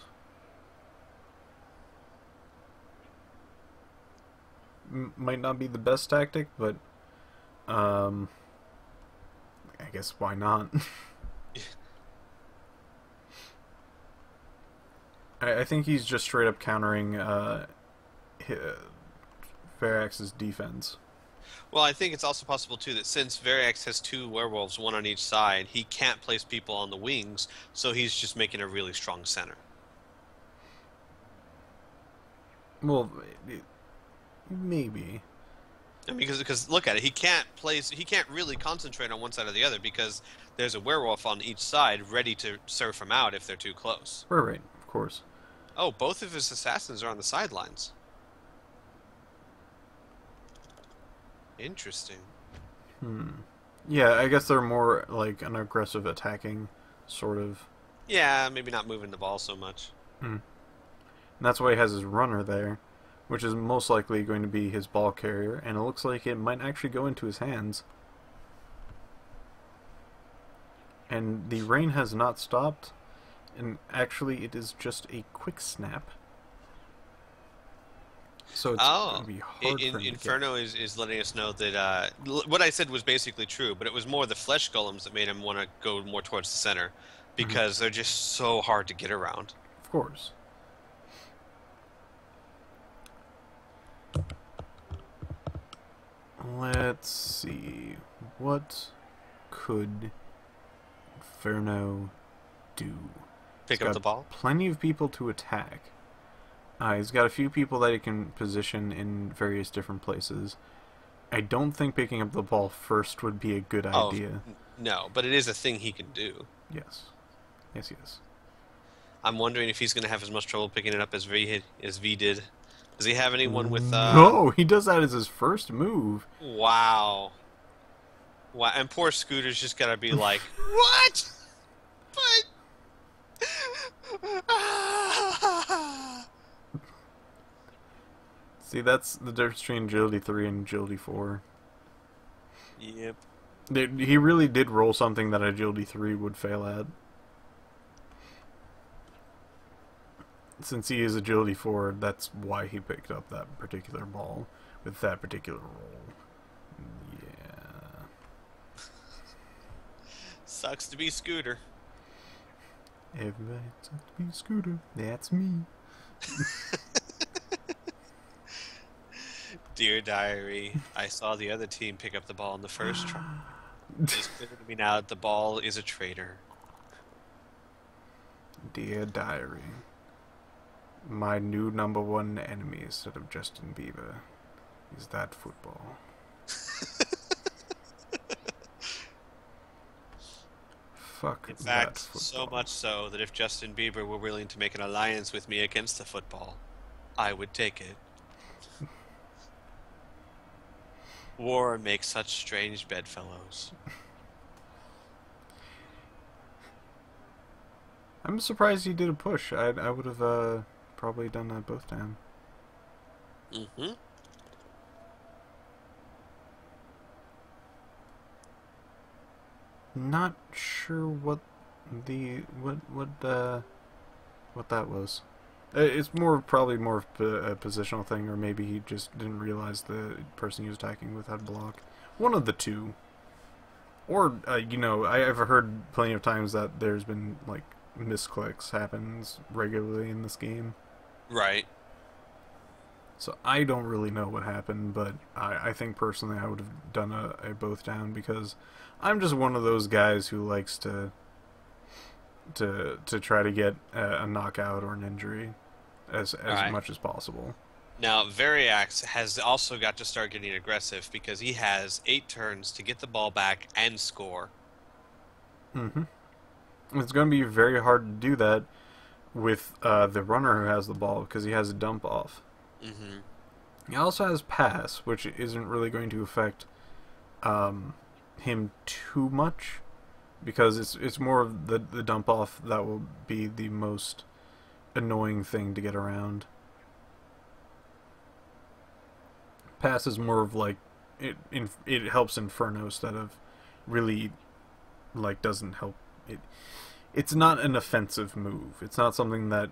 Might not be the best tactic, but I guess why not? I think he's just straight up countering Veriax's defense. Well, I think it's also possible, too, that since Veriax has 2 werewolves, 1 on each side, he can't place people on the wings, so he's just making a really strong center. Well, maybe. I mean, because look at it, he can't really concentrate on one side or the other because there's a werewolf on each side ready to surf him out if they're too close. Right, right, of course. Oh, both of his assassins are on the sidelines. Interesting. Hmm. Yeah, I guess they're more like an aggressive attacking sort of. Yeah, maybe not moving the ball so much. Hmm. And that's why he has his runner there, which is most likely going to be his ball carrier, and it looks like it might actually go into his hands. And the rain has not stopped, and actually it is just a quick snap. So it's going Oh, to be hard for him to get. Inferno is letting us know that what I said was basically true, but it was more the flesh golems that made him want to go more towards the center Mhm. because they're just so hard to get around. Of course. Let's see. What could Inferno do? He's Pick up got the ball. plenty of people to attack. He's got a few people that he can position in various different places. I don't think picking up the ball first would be a good Oh, idea. no, but it is a thing he can do. Yes. Yes, yes. I'm wondering if he's going to have as much trouble picking it up as V did. Does he have anyone with No, he does that as his first move. Wow. Wow, and poor Scooter's just got to be like, "What?" But See, that's the difference between Agility 3 and Agility 4. Yep. He really did roll something that Agility 3 would fail at. Since he is Agility 4, that's why he picked up that particular ball with that particular roll. Yeah. Sucks to be Scooter. Everybody sucks to be Scooter. That's me. Dear Diary, I saw the other team pick up the ball in the first try. It's clear to me now that the ball is a traitor. Dear Diary. My new number one enemy instead of Justin Bieber is that football. Fuck In that fact, football. so much so that if Justin Bieber were willing to make an alliance with me against the football, I would take it. War makes such strange bedfellows. I'm surprised he did a push. I would have probably done that both down. Mm-hmm. Not sure what that was. It's probably more of a positional thing, or maybe he just didn't realize the person he was attacking with had block. One of the two. Or I've heard plenty of times that there's been like misclicks happens regularly in this game. Right. So I don't really know what happened, but I think personally I would have done a both down because I'm just one of those guys who likes to try to get a knockout or an injury as Right. much as possible. Now, Veriax has also got to start getting aggressive because he has 8 turns to get the ball back and score. Mm-hmm. It's going to be very hard to do that with the runner who has the ball because he has a dump off. Mm-hmm. He also has pass, which isn't really going to affect him too much because it's more of the dump off that will be the most annoying thing to get around. Pass is more of like it helps Inferno instead of really like doesn't help it. It's not an offensive move. It's not something that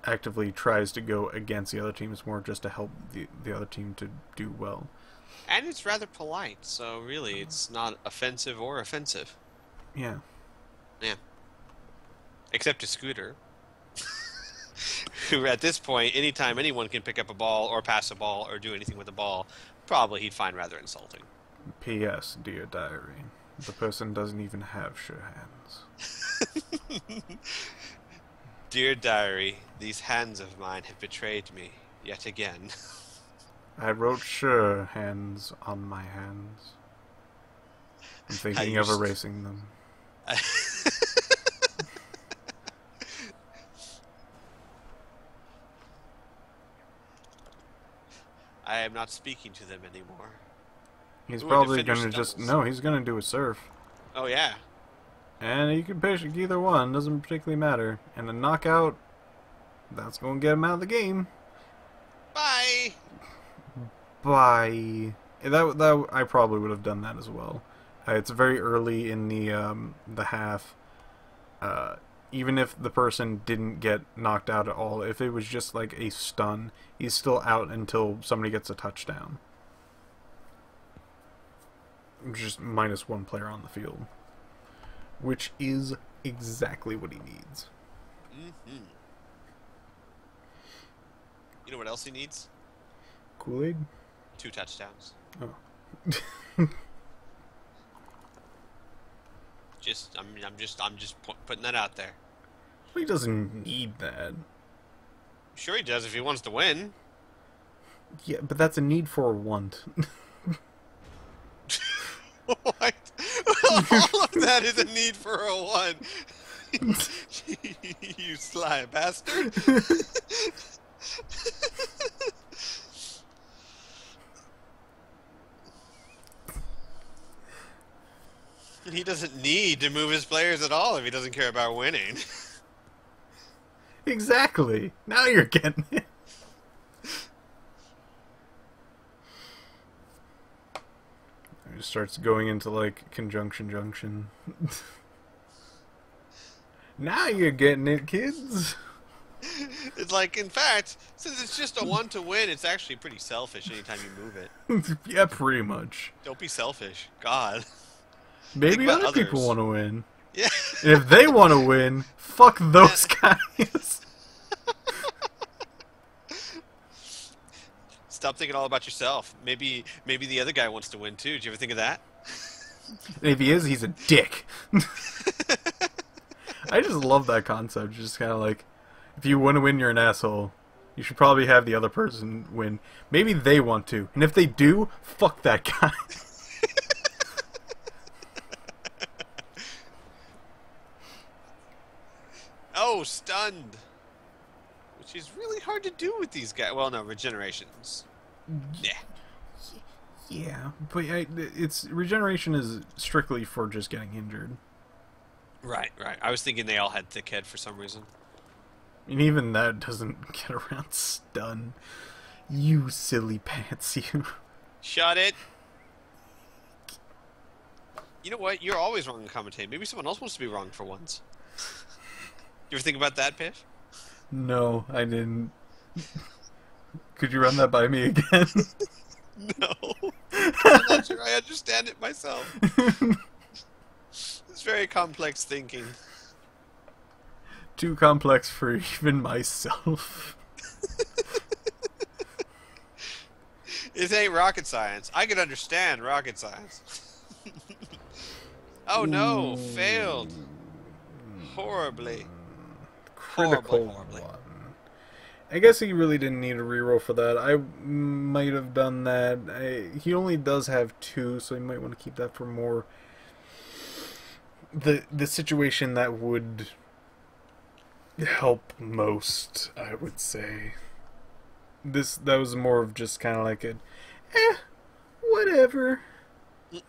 actively tries to go against the other team. It's more just to help the other team to do well. And it's rather polite, so really it's not offensive or offensive. Yeah. Yeah. Except to Scooter. Who at this point, anytime anyone can pick up a ball or pass a ball or do anything with a ball, probably he'd find rather insulting. P.S. Dear Diary. The person doesn't even have sure hands. Dear Diary, these hands of mine have betrayed me, yet again. I wrote sure hands on my hands. I'm thinking of erasing them. I am not speaking to them anymore. He's Ooh, probably defender gonna just... stumbles. No, he's gonna do a surf. Oh, yeah. And you can pick either one, doesn't particularly matter. And a knockout, that's gonna get him out of the game. Bye! Bye. That I probably would have done that as well. It's very early in the half. Even if the person didn't get knocked out at all, if it was just like a stun, he's still out until somebody gets a touchdown. Just -1 player on the field. Which is exactly what he needs. Mm-hmm. You know what else he needs? Kool-Aid? 2 touchdowns. Oh. I'm just putting that out there. He doesn't need that. Sure he does if he wants to win. Yeah, but that's a need for a want. What? All of that is a need for a one. You sly bastard. He doesn't need to move his players at all if he doesn't care about winning. Exactly. Now you're getting it. He starts going into like conjunction junction. Now you're getting it, kids. It's like, in fact, since it's just a one to win, it's actually pretty selfish anytime you move it. Yeah, pretty much. Don't be selfish. God. Maybe other people want to win. Yeah. If they want to win, fuck those guys. Stop thinking all about yourself. Maybe the other guy wants to win too. Did you ever think of that? If he is, he's a dick. I just love that concept. Just kind of like, if you want to win, you're an asshole. You should probably have the other person win. Maybe they want to. And if they do, fuck that guy. Oh, stunned. Which is really hard to do with these guys. Well, no, regenerations. Yeah. Yeah, but it's regeneration is strictly for just getting injured. Right. I was thinking they all had thick head for some reason. And even that doesn't get around stun. You silly pants, you. Shut it. You know what? You're always wrong in commentating. Maybe someone else wants to be wrong for once. You ever think about that, Piff? No, I didn't. Could you run that by me again? No. I'm not sure I understand it myself. It's very complex thinking. Too complex for even myself. It ain't rocket science. I could understand rocket science. Oh no, failed. Horribly. Critical horribly. one. I guess he really didn't need a reroll for that. I might have done that. He only does have 2, so he might want to keep that for more the situation that would help most, I would say. That was more of just kind of like a whatever. You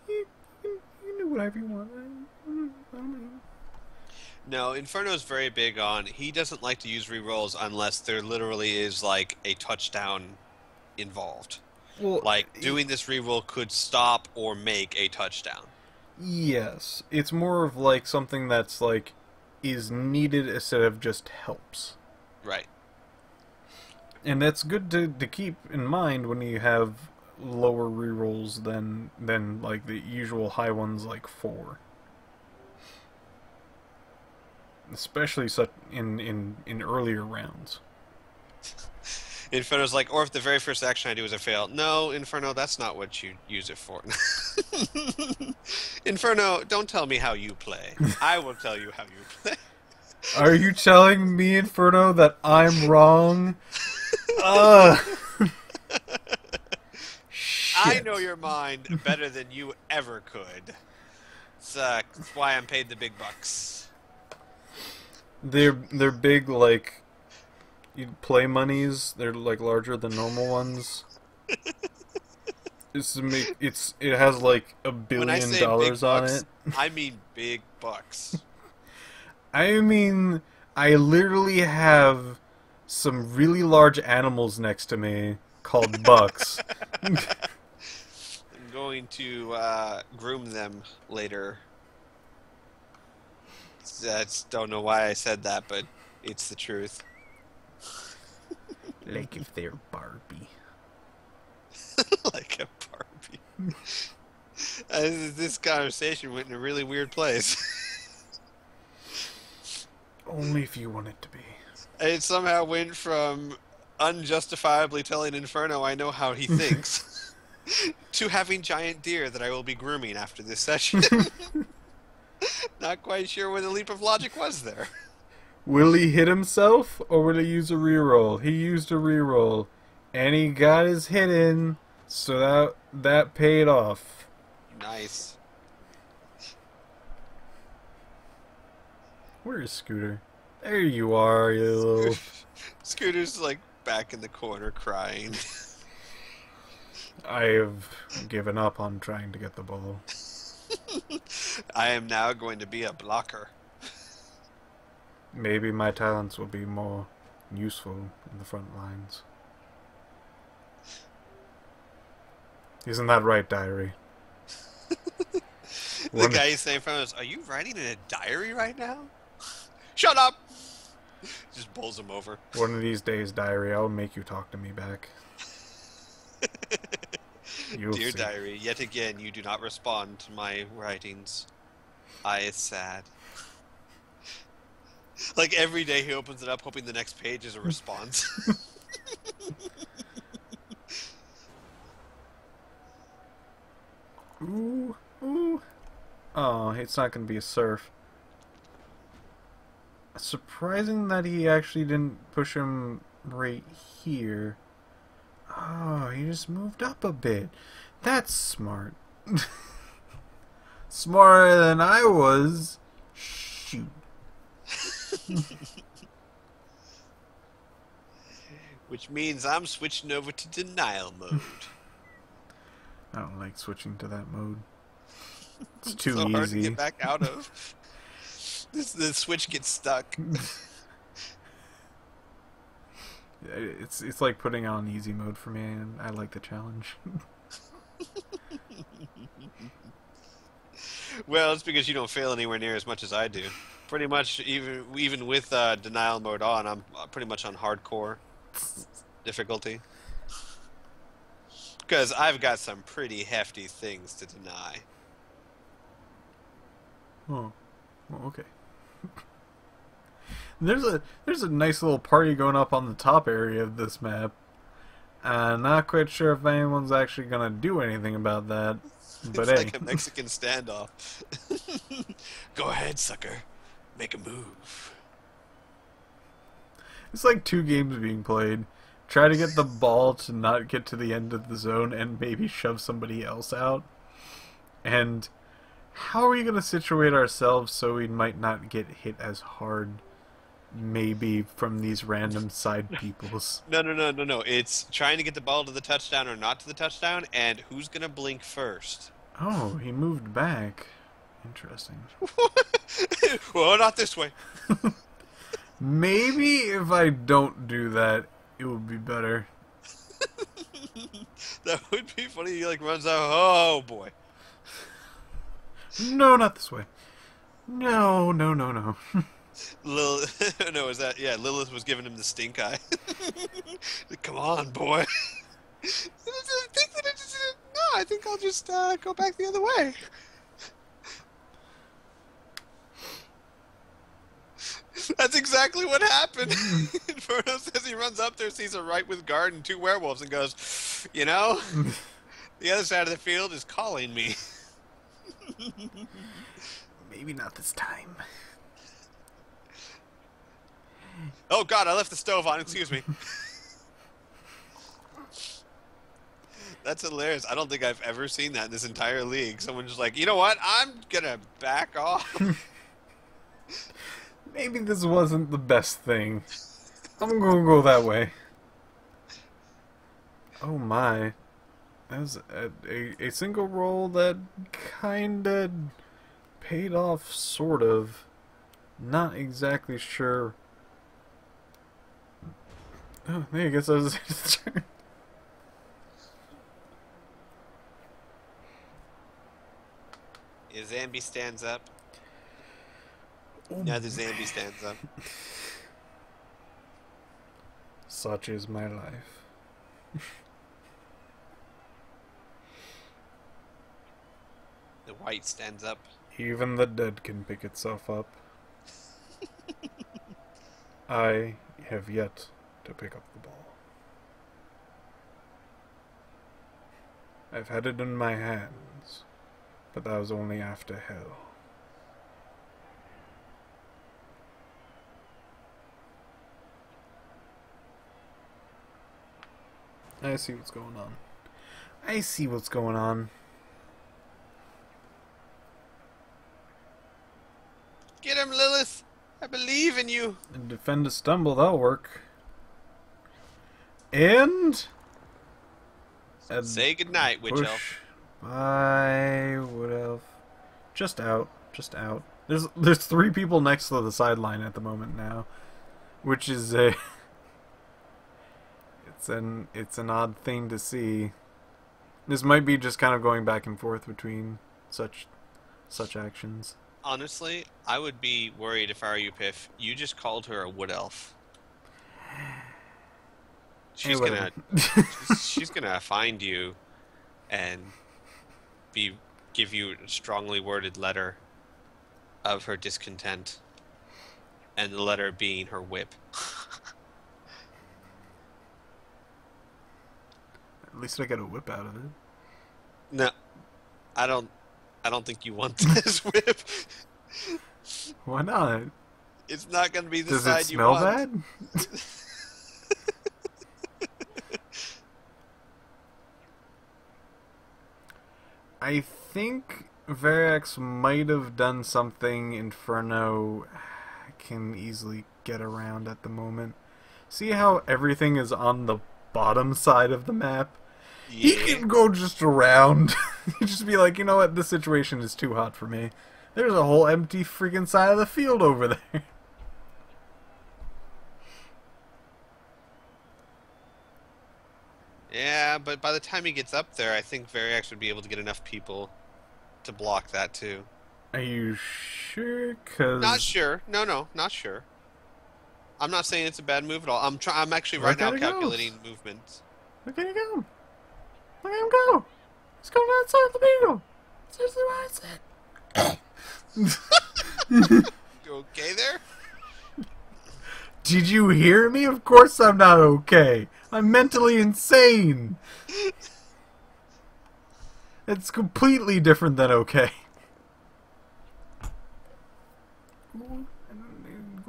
do whatever you want. I don't know. No, Inferno's very big on, he doesn't like to use rerolls unless there literally is like a touchdown involved. Well, like doing this reroll could stop or make a touchdown. Yes, it's more of like something that's like is needed instead of just helps. Right. And that's good to keep in mind when you have lower rerolls than like the usual high ones like 4. Especially such in earlier rounds. Inferno's like, or if the very first action I do is a fail. No, Inferno, that's not what you use it for. Inferno, don't tell me how you play. I will tell you how you play. Are you telling me, Inferno, that I'm wrong? I know your mind better than you ever could. That's why I'm paid the big bucks. They're big like play monies. They're like larger than normal ones. It has like $1 When I billion say big on bucks, it. I mean big bucks. I mean, I literally have some really large animals next to me called bucks. I'm going to groom them later. I just don't know why I said that, but it's the truth. Like if they're Barbie. Like a Barbie. This conversation went in a really weird place. Only if you want it to be. It somehow went from unjustifiably telling Inferno I know how he thinks to having giant deer that I will be grooming after this session. Not quite sure where the leap of logic was there. Will he hit himself, or will he use a reroll? He used a reroll, and he got his hit in, so that paid off. Nice. Where is Scooter? There you are, you little... Scooter's like back in the corner crying. I have given up on trying to get the ball. I am now going to be a blocker. Maybe my talents will be more useful in the front lines. Isn't that right, Diary? The guy saying in front of us, "Are you writing in a diary right now?" Shut up! Just bowls him over. One of these days, Diary, I'll make you talk to me back. Dear see. Diary, yet again you do not respond to my writings. It's sad. Like every day he opens it up hoping the next page is a response. Ooh, ooh. Oh, it's not going to be a surf. Surprising that he actually didn't push him right here. Oh, he just moved up a bit. That's smart. Smarter than I was. Shoot. Which means I'm switching over to denial mode. I don't like switching to that mode. It's too so easy. Hard to get back out of. The switch gets stuck. It's like putting on easy mode for me, and I like the challenge. Well, it's because you don't fail anywhere near as much as I do. Pretty much, even with denial mode on, I'm pretty much on hardcore difficulty. Because I've got some pretty hefty things to deny. Oh, well, okay. There's a nice little party going up on the top area of this map. Not quite sure if anyone's actually gonna do anything about that. But it's hey. like a Mexican standoff. Go ahead, sucker. Make a move. It's like two games being played. Try to get the ball to not get to the end of the zone and maybe shove somebody else out. And how are we going to situate ourselves so we might not get hit as hard, maybe, from these random side peoples? No. It's trying to get the ball to the touchdown or not to the touchdown, and who's going to blink first. Oh, he moved back. Interesting. Well, not this way. Maybe if I don't do that, it would be better. That would be funny. He like runs out. Oh boy. No, not this way. No. Lilith, no, is that Lilith was giving him the stink eye. Come on, boy. I think I'll just go back the other way. That's exactly what happened. Inferno says he runs up there, sees a right with guard and two werewolves, and goes, you know, the other side of the field is calling me. Maybe not this time. Oh God, I left the stove on, excuse me. That's hilarious. I don't think I've ever seen that in this entire league. Someone just like, you know what? I'm gonna back off. Maybe this wasn't the best thing. I'm gonna go that way. Oh my. That was a single roll that kinda paid off, sort of. Not exactly sure. Oh, hey, I guess that was his turn. Yeah, Zambi stands up. Oh, Now the Zambi stands up. such is my life. The white stands up. Even the dead can pick itself up. I have yet to pick up the ball. I've had it in my hands, but that was only after hell. I see what's going on. I see what's going on. Get him, Lilith! I believe in you! And defend a stumble, that'll work. And... Say goodnight, Witch Elf. Bye, Wood Elf. Just out. Just out. There's 3 people next to the sideline at the moment now. Which is a... It's an odd thing to see. This might be just kind of going back and forth between such actions. Honestly, I would be worried if I were you, Piff. You just called her a wood elf. She's Anyway. she's gonna find you and give you a strongly worded letter of her discontent, and the letter being her whip. At least I got a whip out of it. No, I don't think you want this whip. Why not? It's not going to be the Does side it you smell want. bad? I think Veriax might have done something Inferno can easily get around at the moment. See how everything is on the bottom side of the map? Yeah. He can go just around. Just be like, you know what, this situation is too hot for me. There's a whole empty freaking side of the field over there. Yeah, but by the time he gets up there, I think Veriax would be able to get enough people to block that too. Are you sure? Cause Not sure. No, not sure. I'm not saying it's a bad move at all. I'm actually right now Look at it calculating movements. Look at him go. Look at him go. He's going outside the beetle. That's what I said. You okay there? Did you hear me? Of course I'm not okay. I'm mentally insane. It's completely different than okay.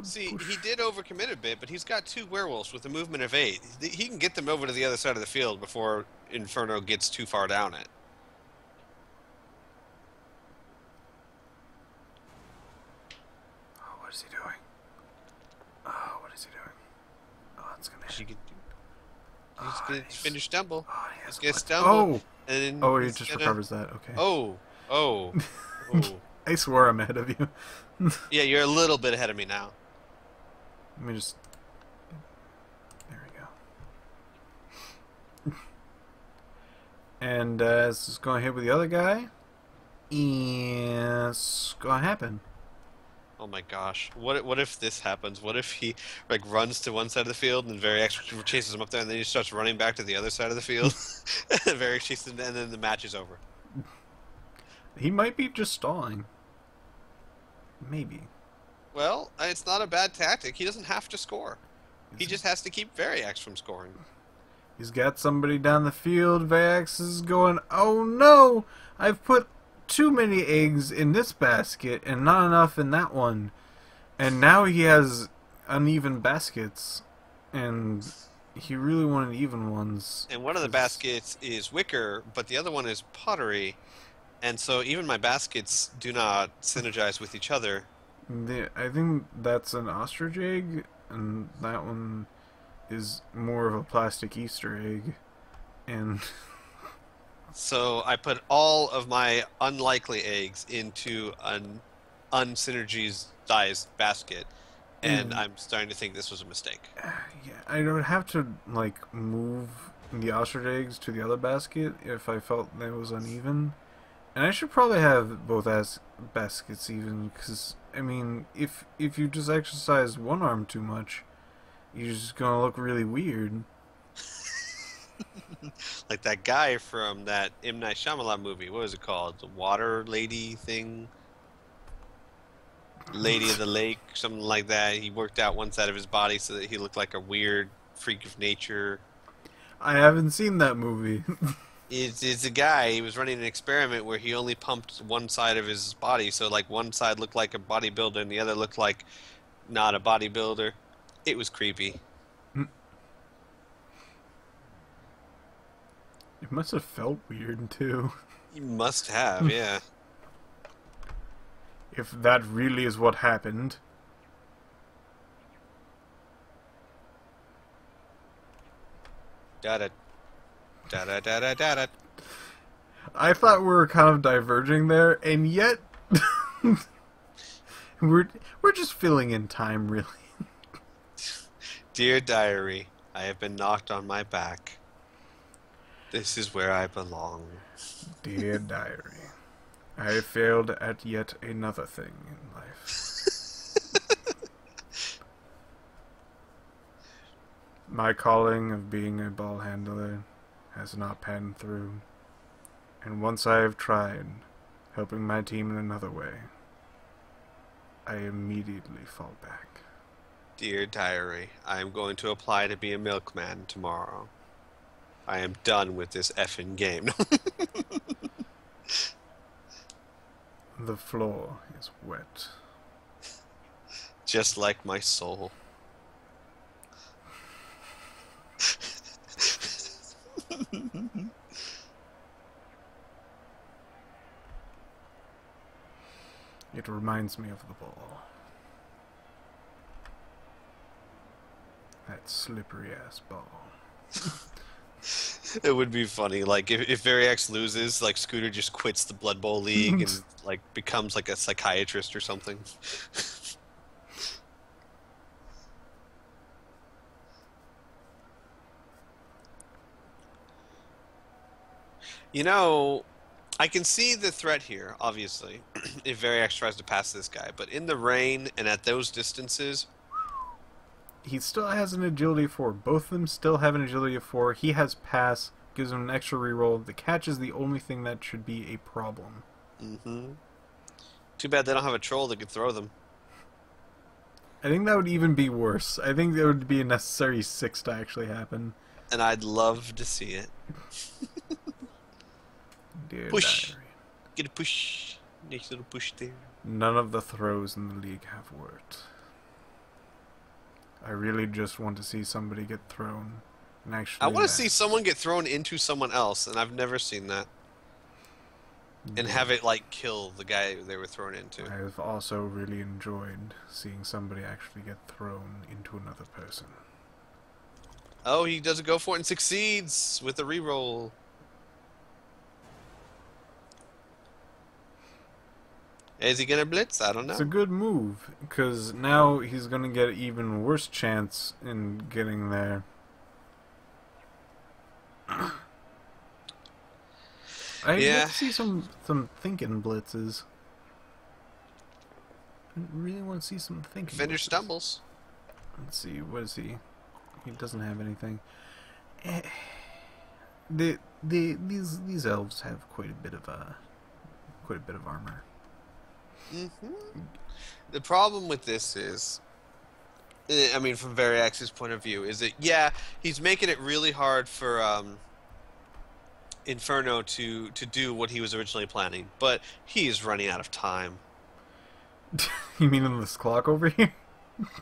See, he did overcommit a bit, but he's got 2 werewolves with a movement of 8. He can get them over to the other side of the field before Inferno gets too far down it. Oh, what is he doing? Oh, what is he doing? Oh, it's gonna She hit. can he's gonna finish stumble. Oh, he He's has gonna what? stumble. And Oh, he he's just gonna- recovers that. Okay. Oh. I swear I'm ahead of you. Yeah, you're a little bit ahead of me now. Let me just... There we go. And this is going to hit with the other guy. And it's going to happen. Oh my gosh. What if this happens? What if he like runs to one side of the field and Veriax chases him up there and then he starts running back to the other side of the field? And Veriax chases him and then the match is over. He might be just stalling. Maybe. Well, it's not a bad tactic. He doesn't have to score. He just has to keep Veriax from scoring. He's got somebody down the field. Vax is going, oh no! I've put too many eggs in this basket and not enough in that one. And now he has uneven baskets. And he really wanted even ones. And one of the 'Cause baskets is wicker, but the other one is pottery. And so even my baskets do not synergize with each other. I think that's an ostrich egg, and that one is more of a plastic Easter egg. And So I put all of my unlikely eggs into an unsynergized basket, and ooh, I'm starting to think this was a mistake. yeah, I would have to like move the ostrich eggs to the other basket if I felt that was uneven. And I should probably have both baskets even, because I mean, if you just exercise one arm too much, you're just gonna look really weird. Like that guy from that M. Night Shyamalan movie. What was it called? The Water Lady thing? Lady of the Lake, something like that. He worked out one side of his body so that he looked like a weird freak of nature. I haven't seen that movie. It's a guy. He was running an experiment where he only pumped one side of his body, so like one side looked like a bodybuilder and the other looked like not a bodybuilder. It was creepy. It must have felt weird too. You must have, yeah. If that really is what happened. Da da da da da da da da. I thought we were kind of diverging there, and yet we're we're just filling in time, really. Dear diary, I have been knocked on my back. This is where I belong. Dear diary, I failed at yet another thing in life. My calling of being a ball handler has not panned through, and once I have tried helping my team in another way, I immediately fall back. Dear diary, I am going to apply to be a milkman tomorrow. I am done with this effing game. The floor is wet. Just like my soul. It reminds me of the ball. That slippery ass ball. It would be funny, like if Veriax loses, like Scooter just quits the Blood Bowl League and like becomes like a psychiatrist or something. You know, I can see the threat here, obviously, if Veriax tries to pass this guy, but in the rain and at those distances, He still has an agility of 4. Both of them still have an agility of 4. He has pass, gives him an extra reroll. The catch is the only thing that should be a problem. mm-hmm. Too bad they don't have a troll that could throw them. I think that would even be worse. I think there would be a necessary 6 to actually happen. And I'd love to see it. Dear Push. diary. Get a push. Nice little push there. None of the throws in the league have worked. I really just want to see somebody get thrown. And actually I want to see someone get thrown into someone else, and I've never seen that. And have it, like, kill the guy they were thrown into. I've also really enjoyed seeing somebody actually get thrown into another person. Oh, he doesn't go for it and succeeds with a reroll. Is he gonna blitz? I don't know. It's a good move, because now he's going to get an even worse chance in getting there. I want to see some thinking blitzes. I really want to see some thinking Fender blitzes. stumbles. Let's see, what is he? He doesn't have anything. These elves have quite a bit of armor. Mm-hmm. The problem with this is, I mean, from Veriax's point of view, is that, yeah, he's making it really hard for Inferno to do what he was originally planning, but he is running out of time. You mean in this clock over here?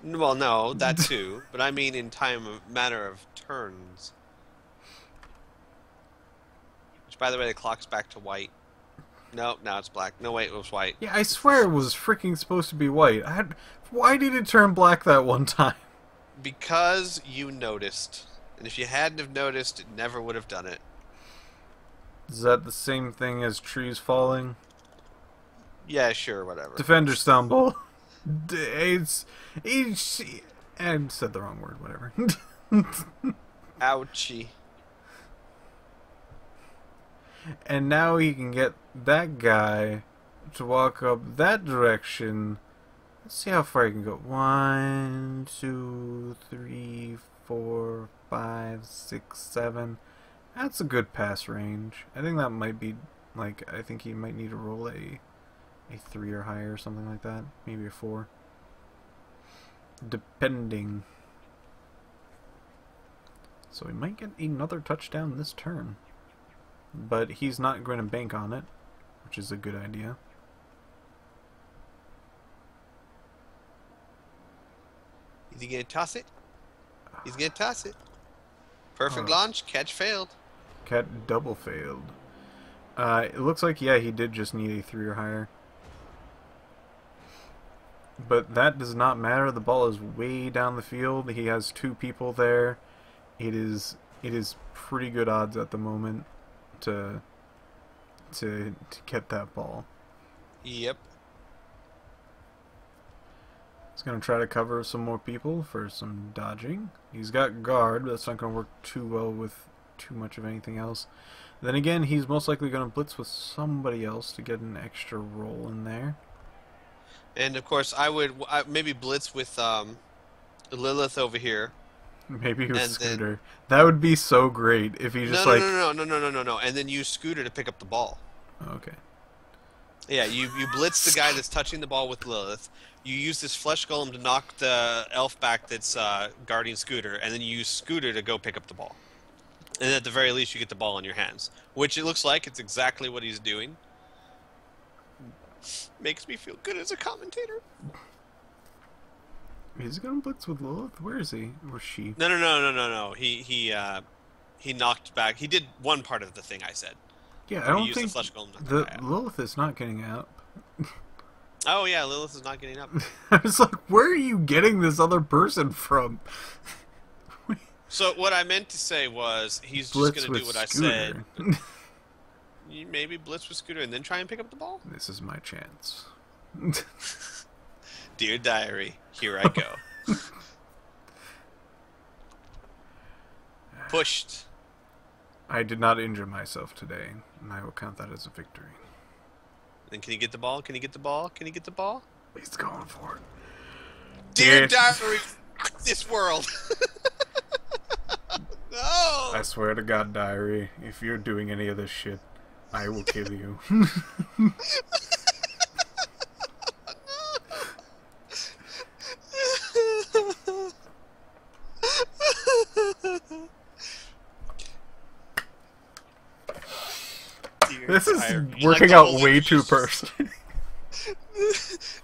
Well, no, that too. But I mean in matter of turns. Which, by the way, the clock's back to white. No, now it's black. No, wait, it was white. Yeah, I swear it was freaking supposed to be white. Why did it turn black that one time? Because you noticed. And if you hadn't have noticed, it never would have done it. Is that the same thing as trees falling? Yeah, sure, whatever. Defender stumble. It's... I said the wrong word, whatever. Ouchie. And now he can get that guy to walk up that direction. Let's see how far he can go. 1, 2, 3, 4, 5, 6, 7. That's a good pass range. I think that might be, like, I think he might need to roll a 3 or higher or something like that. Maybe a 4. Depending. So he might get another touchdown this turn. But he's not going to bank on it, which is a good idea. Is he going to toss it? He's going to toss it. Perfect launch. Catch failed. Cat double failed. It looks like, yeah, he did just need a 3 or higher. But that does not matter. The ball is way down the field. He has 2 people there. It is pretty good odds at the moment to get that ball. Yep. He's going to try to cover some more people for some dodging. He's got guard, but that's not going to work too well with too much of anything else. Then again, he's most likely going to blitz with somebody else to get an extra roll in there. And of course, I would maybe blitz with Lilith over here. Maybe with Scooter. That would be so great if he just no. And then use Scooter to pick up the ball. Okay. Yeah, you blitz the guy that's touching the ball with Lilith. You use this flesh golem to knock the elf back that's guarding Scooter, and then you use Scooter to go pick up the ball. And at the very least, you get the ball in your hands, which it looks like it's exactly what he's doing. Makes me feel good as a commentator. Is he gonna blitz with Lilith? Where is he? Or she? No. He knocked back. He did one part of the thing I said. Yeah, I don't think the Lilith is not getting up. Oh yeah, Lilith is not getting up. I was like, where are you getting this other person from? So what I meant to say was he's just going to do what Scooter. I said. You maybe blitz with Scooter and then try and pick up the ball? This is my chance. Dear diary, here I go. Pushed. I did not injure myself today, and I will count that as a victory. Then can he get the ball? Can he get the ball? Can he get the ball? He's going for it. Dear diary, this world. No! I swear to God, diary, if you're doing any of this shit, I will kill you. This is working out way too personal.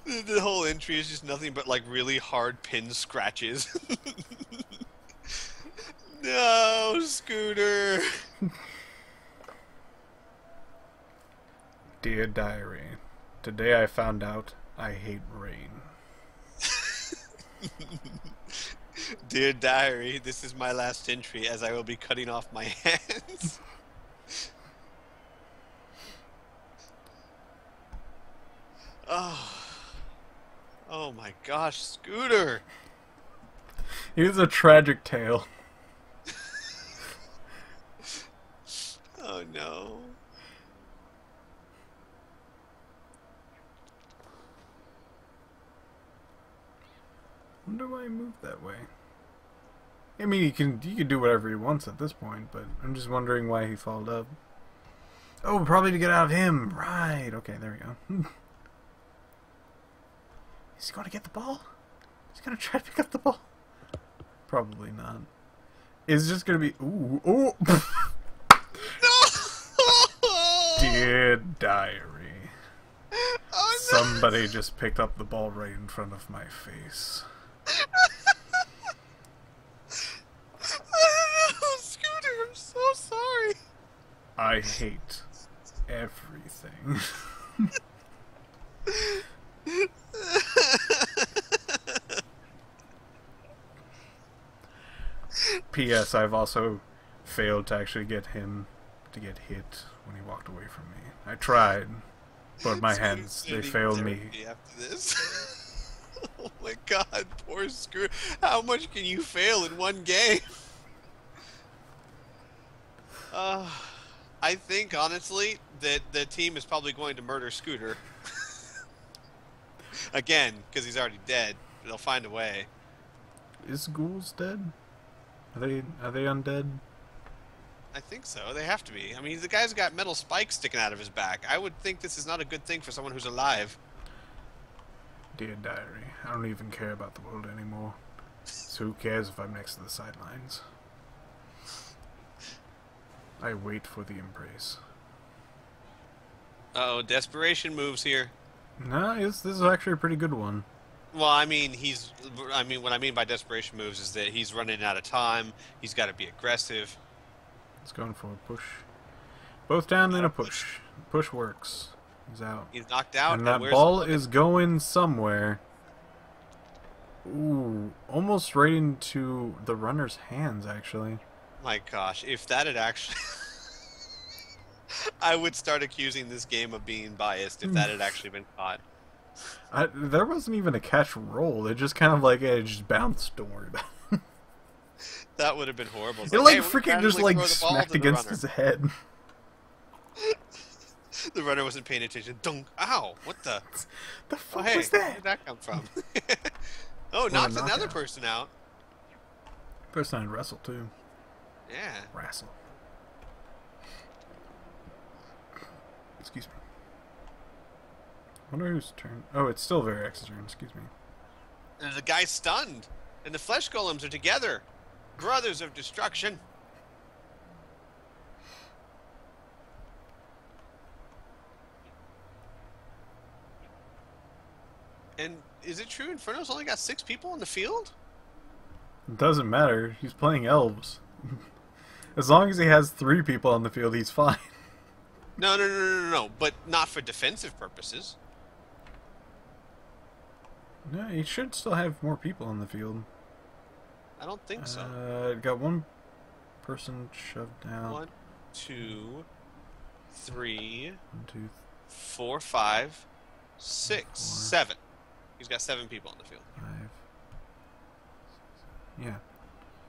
The whole entry is just nothing but like really hard pin scratches. No, Scooter. Dear diary, today I found out I hate rain. Dear diary, this is my last entry as I will be cutting off my hands. Oh my gosh, Scooter! Here's a tragic tale. Oh no. Wonder why he moved that way. I mean, he can do whatever he wants at this point, but I'm just wondering why he followed up. Oh, probably to get out of him. Right. Okay, there we go. Is he going to get the ball? Is he going to try to pick up the ball? Probably not. It's just going to be... Ooh. Ooh. No! Dear diary. Oh, no. Somebody just picked up the ball right in front of my face. Scooter, I'm so sorry. I hate everything. P.S. I've also failed to actually get him to get hit when he walked away from me. I tried, but my hands, they failed me. After this. Oh my god, poor Scooter. How much can you fail in one game? I think, honestly, that the team is probably going to murder Scooter. Again, because he's already dead. They'll find a way. Is Ghouls dead? Are they undead? I think so. They have to be. I mean, the guy's got metal spikes sticking out of his back. I would think this is not a good thing for someone who's alive. Dear diary, I don't even care about the world anymore. So who cares if I'm next to the sidelines? I wait for the embrace. Uh-oh, desperation moves here. No, this is actually a pretty good one. Well, I mean, what I mean by desperation moves is that he's running out of time. He's got to be aggressive. He's going for a push. Both down and a push. Push works. He's out. He's knocked out. And that ball is going somewhere. Ooh, almost right into the runner's hands, actually. My gosh, if that had actually... I would start accusing this game of being biased if that had actually been caught. There wasn't even a catch roll. It just kind of like, it just bounced. Don't worry about it. That would have been horrible. It like freaking just like smacked against his head. The runner wasn't paying attention. Dunk! Ow! What the? The fuck was that? Where did that come from? Oh, knocked another person out. Person I'd wrestle too. Yeah. Wrestle. Excuse me. I wonder whose turn. Oh, it's still Veriax's turn. Excuse me. And the guy's stunned, and the flesh golems are together, brothers of destruction. And is it true Inferno's only got 6 people on the field? It doesn't matter. He's playing elves. As long as he has 3 people on the field, he's fine. No. But not for defensive purposes. No, he should still have more people on the field. I don't think so. Got one person shoved out. 1, 2, 3, 1, 2, 4, 5, 6, 4. 7. He's got 7 people on the field. 5. Yeah.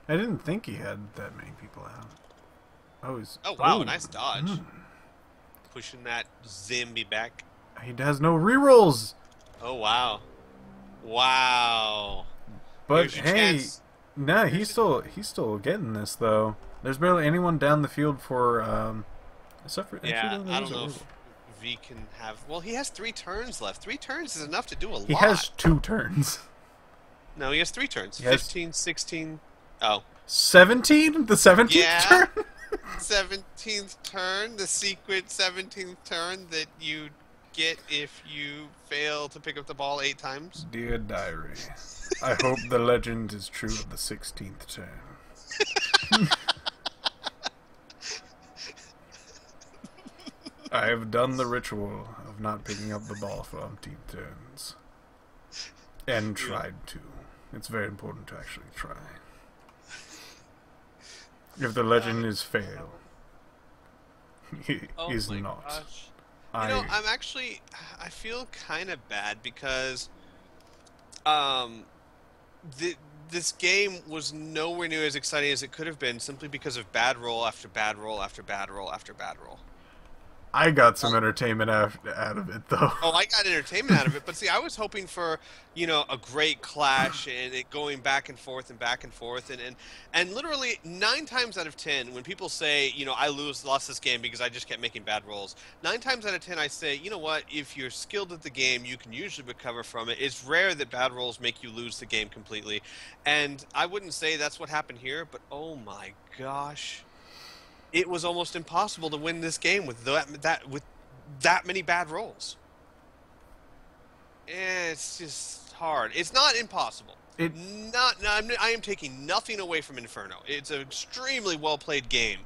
I didn't think he had that many people out. Oh, he's... Oh, wow, nice dodge. Pushing that zombie back. He has no rerolls! Oh, wow. Wow. But hey, no, he's still getting this though. There's barely anyone down the field for except for I don't know if V can have. Well, he has 3 turns left. 3 turns is enough to do a lot. He has 2 turns. No, he has 3 turns. He 15, 16. Oh. 17? The 17th turn? 17th turn, the secret 17th turn that you get if you fail to pick up the ball 8 times. Dear diary, I hope the legend is true of the 16th turn. I have done the ritual of not picking up the ball for umpteen turns. And tried to. It's very important to actually try. If the legend is fail, he is not. Gosh. You know, I feel kind of bad because this game was nowhere near as exciting as it could have been simply because of bad roll after bad roll after bad roll after bad roll. I got some entertainment out of it, though. Oh, I got entertainment out of it, but see, I was hoping for, you know, a great clash and it going back and forth and back and forth, and literally 9 times out of 10, when people say, you know, I lost this game because I just kept making bad rolls, 9 times out of 10 I say, you know what, if you're skilled at the game, you can usually recover from it. It's rare that bad rolls make you lose the game completely, and I wouldn't say that's what happened here, but oh my gosh. It was almost impossible to win this game with that many bad rolls. It's just hard. It's not impossible. It I am taking nothing away from Inferno. It's an extremely well played game.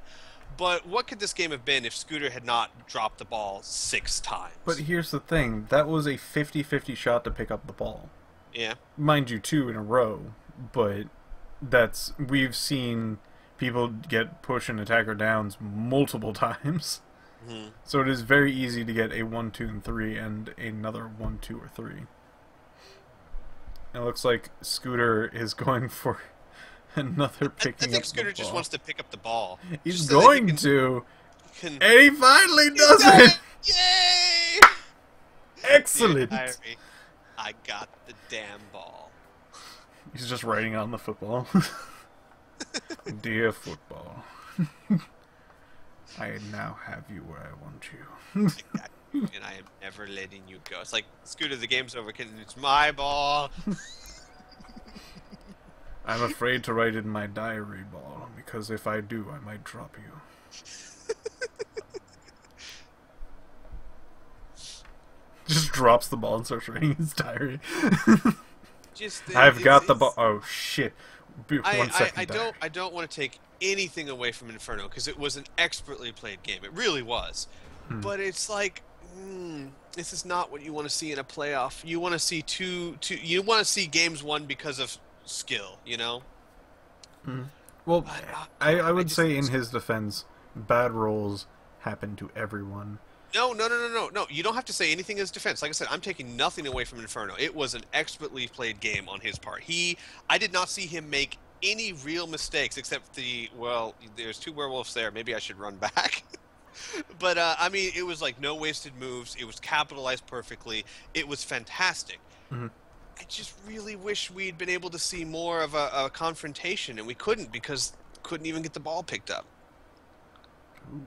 But what could this game have been if Scooter had not dropped the ball 6 But times? here's the thing. That was a 50-50 shot to pick up the ball. Yeah. Mind you, 2 in a row, but we've seen people get push and attacker downs multiple times. Hmm. So it is very easy to get a 1, 2, and 3 and another 1, 2, or 3. It looks like Scooter is going for another I picking think up Scooter the just ball. wants to pick up the ball. He's Just so that going to, can and he finally He does done it! Yay! Excellent! Dear diary, I got the damn ball. He's just writing on the football. Dear football, I now have you where I want you. I got you, and I am never letting you go. It's like, Scooter, the game's over. It's my ball. I'm afraid to write in my diary, ball, because if I do, I might drop you. Just drops the ball and starts writing his diary. I've got the ball. Oh shit! One second. I don't want to take anything away from Inferno because it was an expertly played game. It really was. But it's like, this is not what you want to see in a playoff. You want to see you want to see games won because of skill. You know. Well, I would say in his defense, bad rolls happen to everyone. No. You don't have to say anything as defense. Like I said, I'm taking nothing away from Inferno. It was an expertly played game on his part. I did not see him make any real mistakes except there's 2 werewolves there. Maybe I should run back. But, I mean, it was like no wasted moves. It was capitalized perfectly. It was fantastic. I just really wish we'd been able to see more of a confrontation, and we couldn't because couldn't even get the ball picked up. Ooh.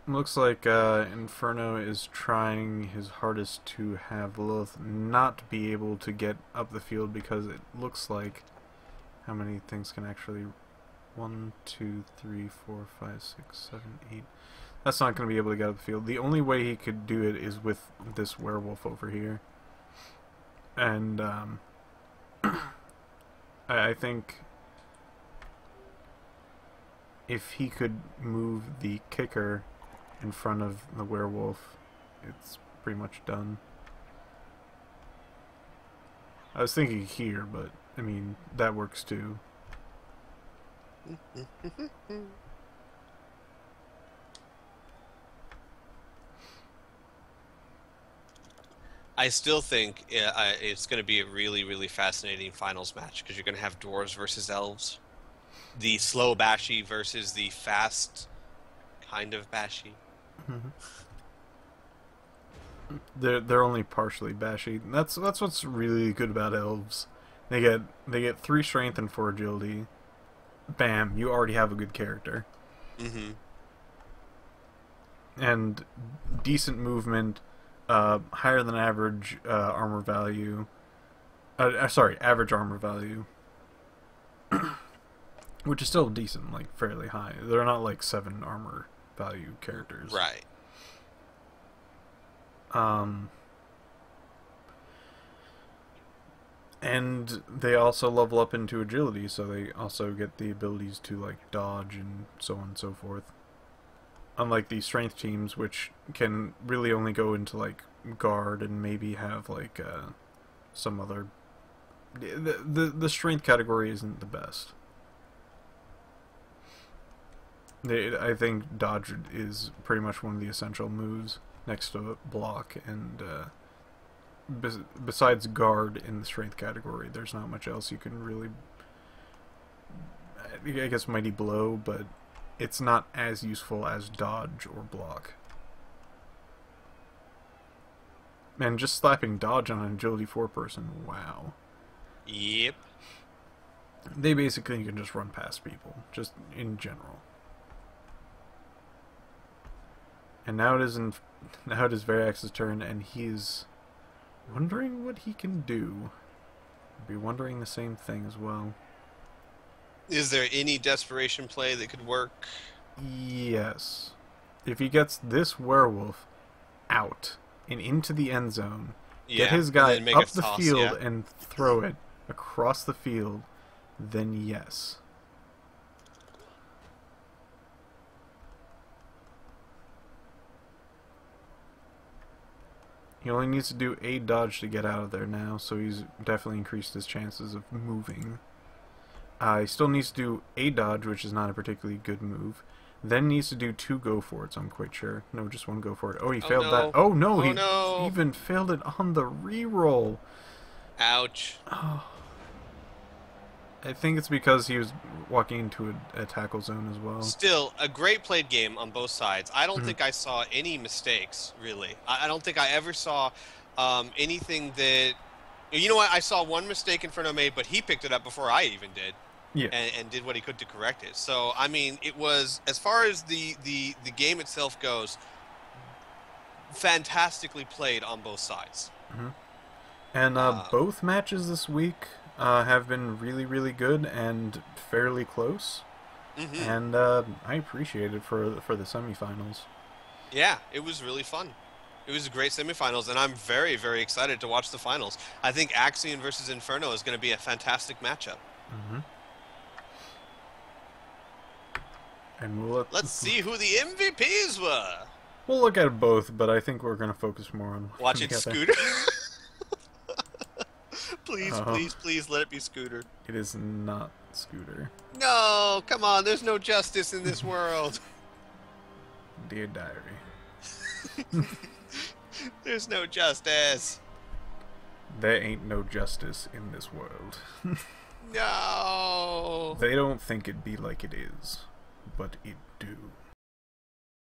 Looks like Inferno is trying his hardest to have Lilith not be able to get up the field because it looks like how many things can actually 1, 2, 3, 4, 5, 6, 7, 8. That's not going to be able to get up the field. The only way he could do it is with this werewolf over here. And I think if he could move the kicker in front of the werewolf, it's pretty much done. I was thinking here, but I mean that works too. I still think it's going to be a really, really fascinating finals match because you're going to have dwarves versus elves, the slow bashy versus the fast kind of bashy. They're only partially bashy. That's what's really good about elves. They get 3 strength and 4 agility. Bam, you already have a good character. And decent movement, higher than average armor value. Average armor value. Which is still decent, like fairly high. They're not like 7 armor value characters. Right. And they also level up into agility, so they also get the abilities to like dodge and so on and so forth. Unlike the strength teams, which can really only go into like guard and maybe have like some other. The strength category isn't the best. I think dodge is pretty much one of the essential moves next to block, and besides guard in the strength category, there's not much else you can really. I guess mighty blow, but it's not as useful as dodge or block. Man, just slapping dodge on an agility 4 person, wow. Yep. They basically can just run past people, just in general. And now it is Veriax's turn, and he's wondering what he can do. I'd be wondering the same thing as well. Is there any desperation play that could work? Yes. If he gets this werewolf out and into the end zone, Yeah, get his and guy then make up a the toss, field yeah. and throw it across the field, then yes. He only needs to do a dodge to get out of there now, so he's definitely increased his chances of moving. He still needs to do a dodge, which is not a particularly good move. Then needs to do 2 go for it's, I'm quite sure. No, just 1 go for it. Oh, he Oh failed that. no. Oh no, Oh he no. even failed it on the reroll. Ouch. Oh. I think it's because he was walking into a tackle zone as well. Still, a great played game on both sides. I don't Mhm. think I saw any mistakes, really. I don't think I ever saw anything that... You know what? I saw one mistake Inferno made, but he picked it up before I even did. Yeah. And did what he could to correct it. So, I mean, it was, as far as the game itself goes, fantastically played on both sides. Mhm. And both matches this week have been really, really good and fairly close. Mm-hmm. And I appreciate it for the semifinals. Yeah, it was really fun. It was a great semifinals, and I'm very, very excited to watch the finals. I think Axion versus Inferno is going to be a fantastic matchup. Mm-hmm. And Let's see who the MVPs were. we'll look at both, but I think we're going to focus more on Watch it, Scooter. Please, Uh-huh. please, please let it be Scooter. It is not Scooter. No, come on. There's no justice in this world. Dear diary. There's no justice. There ain't no justice in this world. No. They don't think it be like it is, but it do.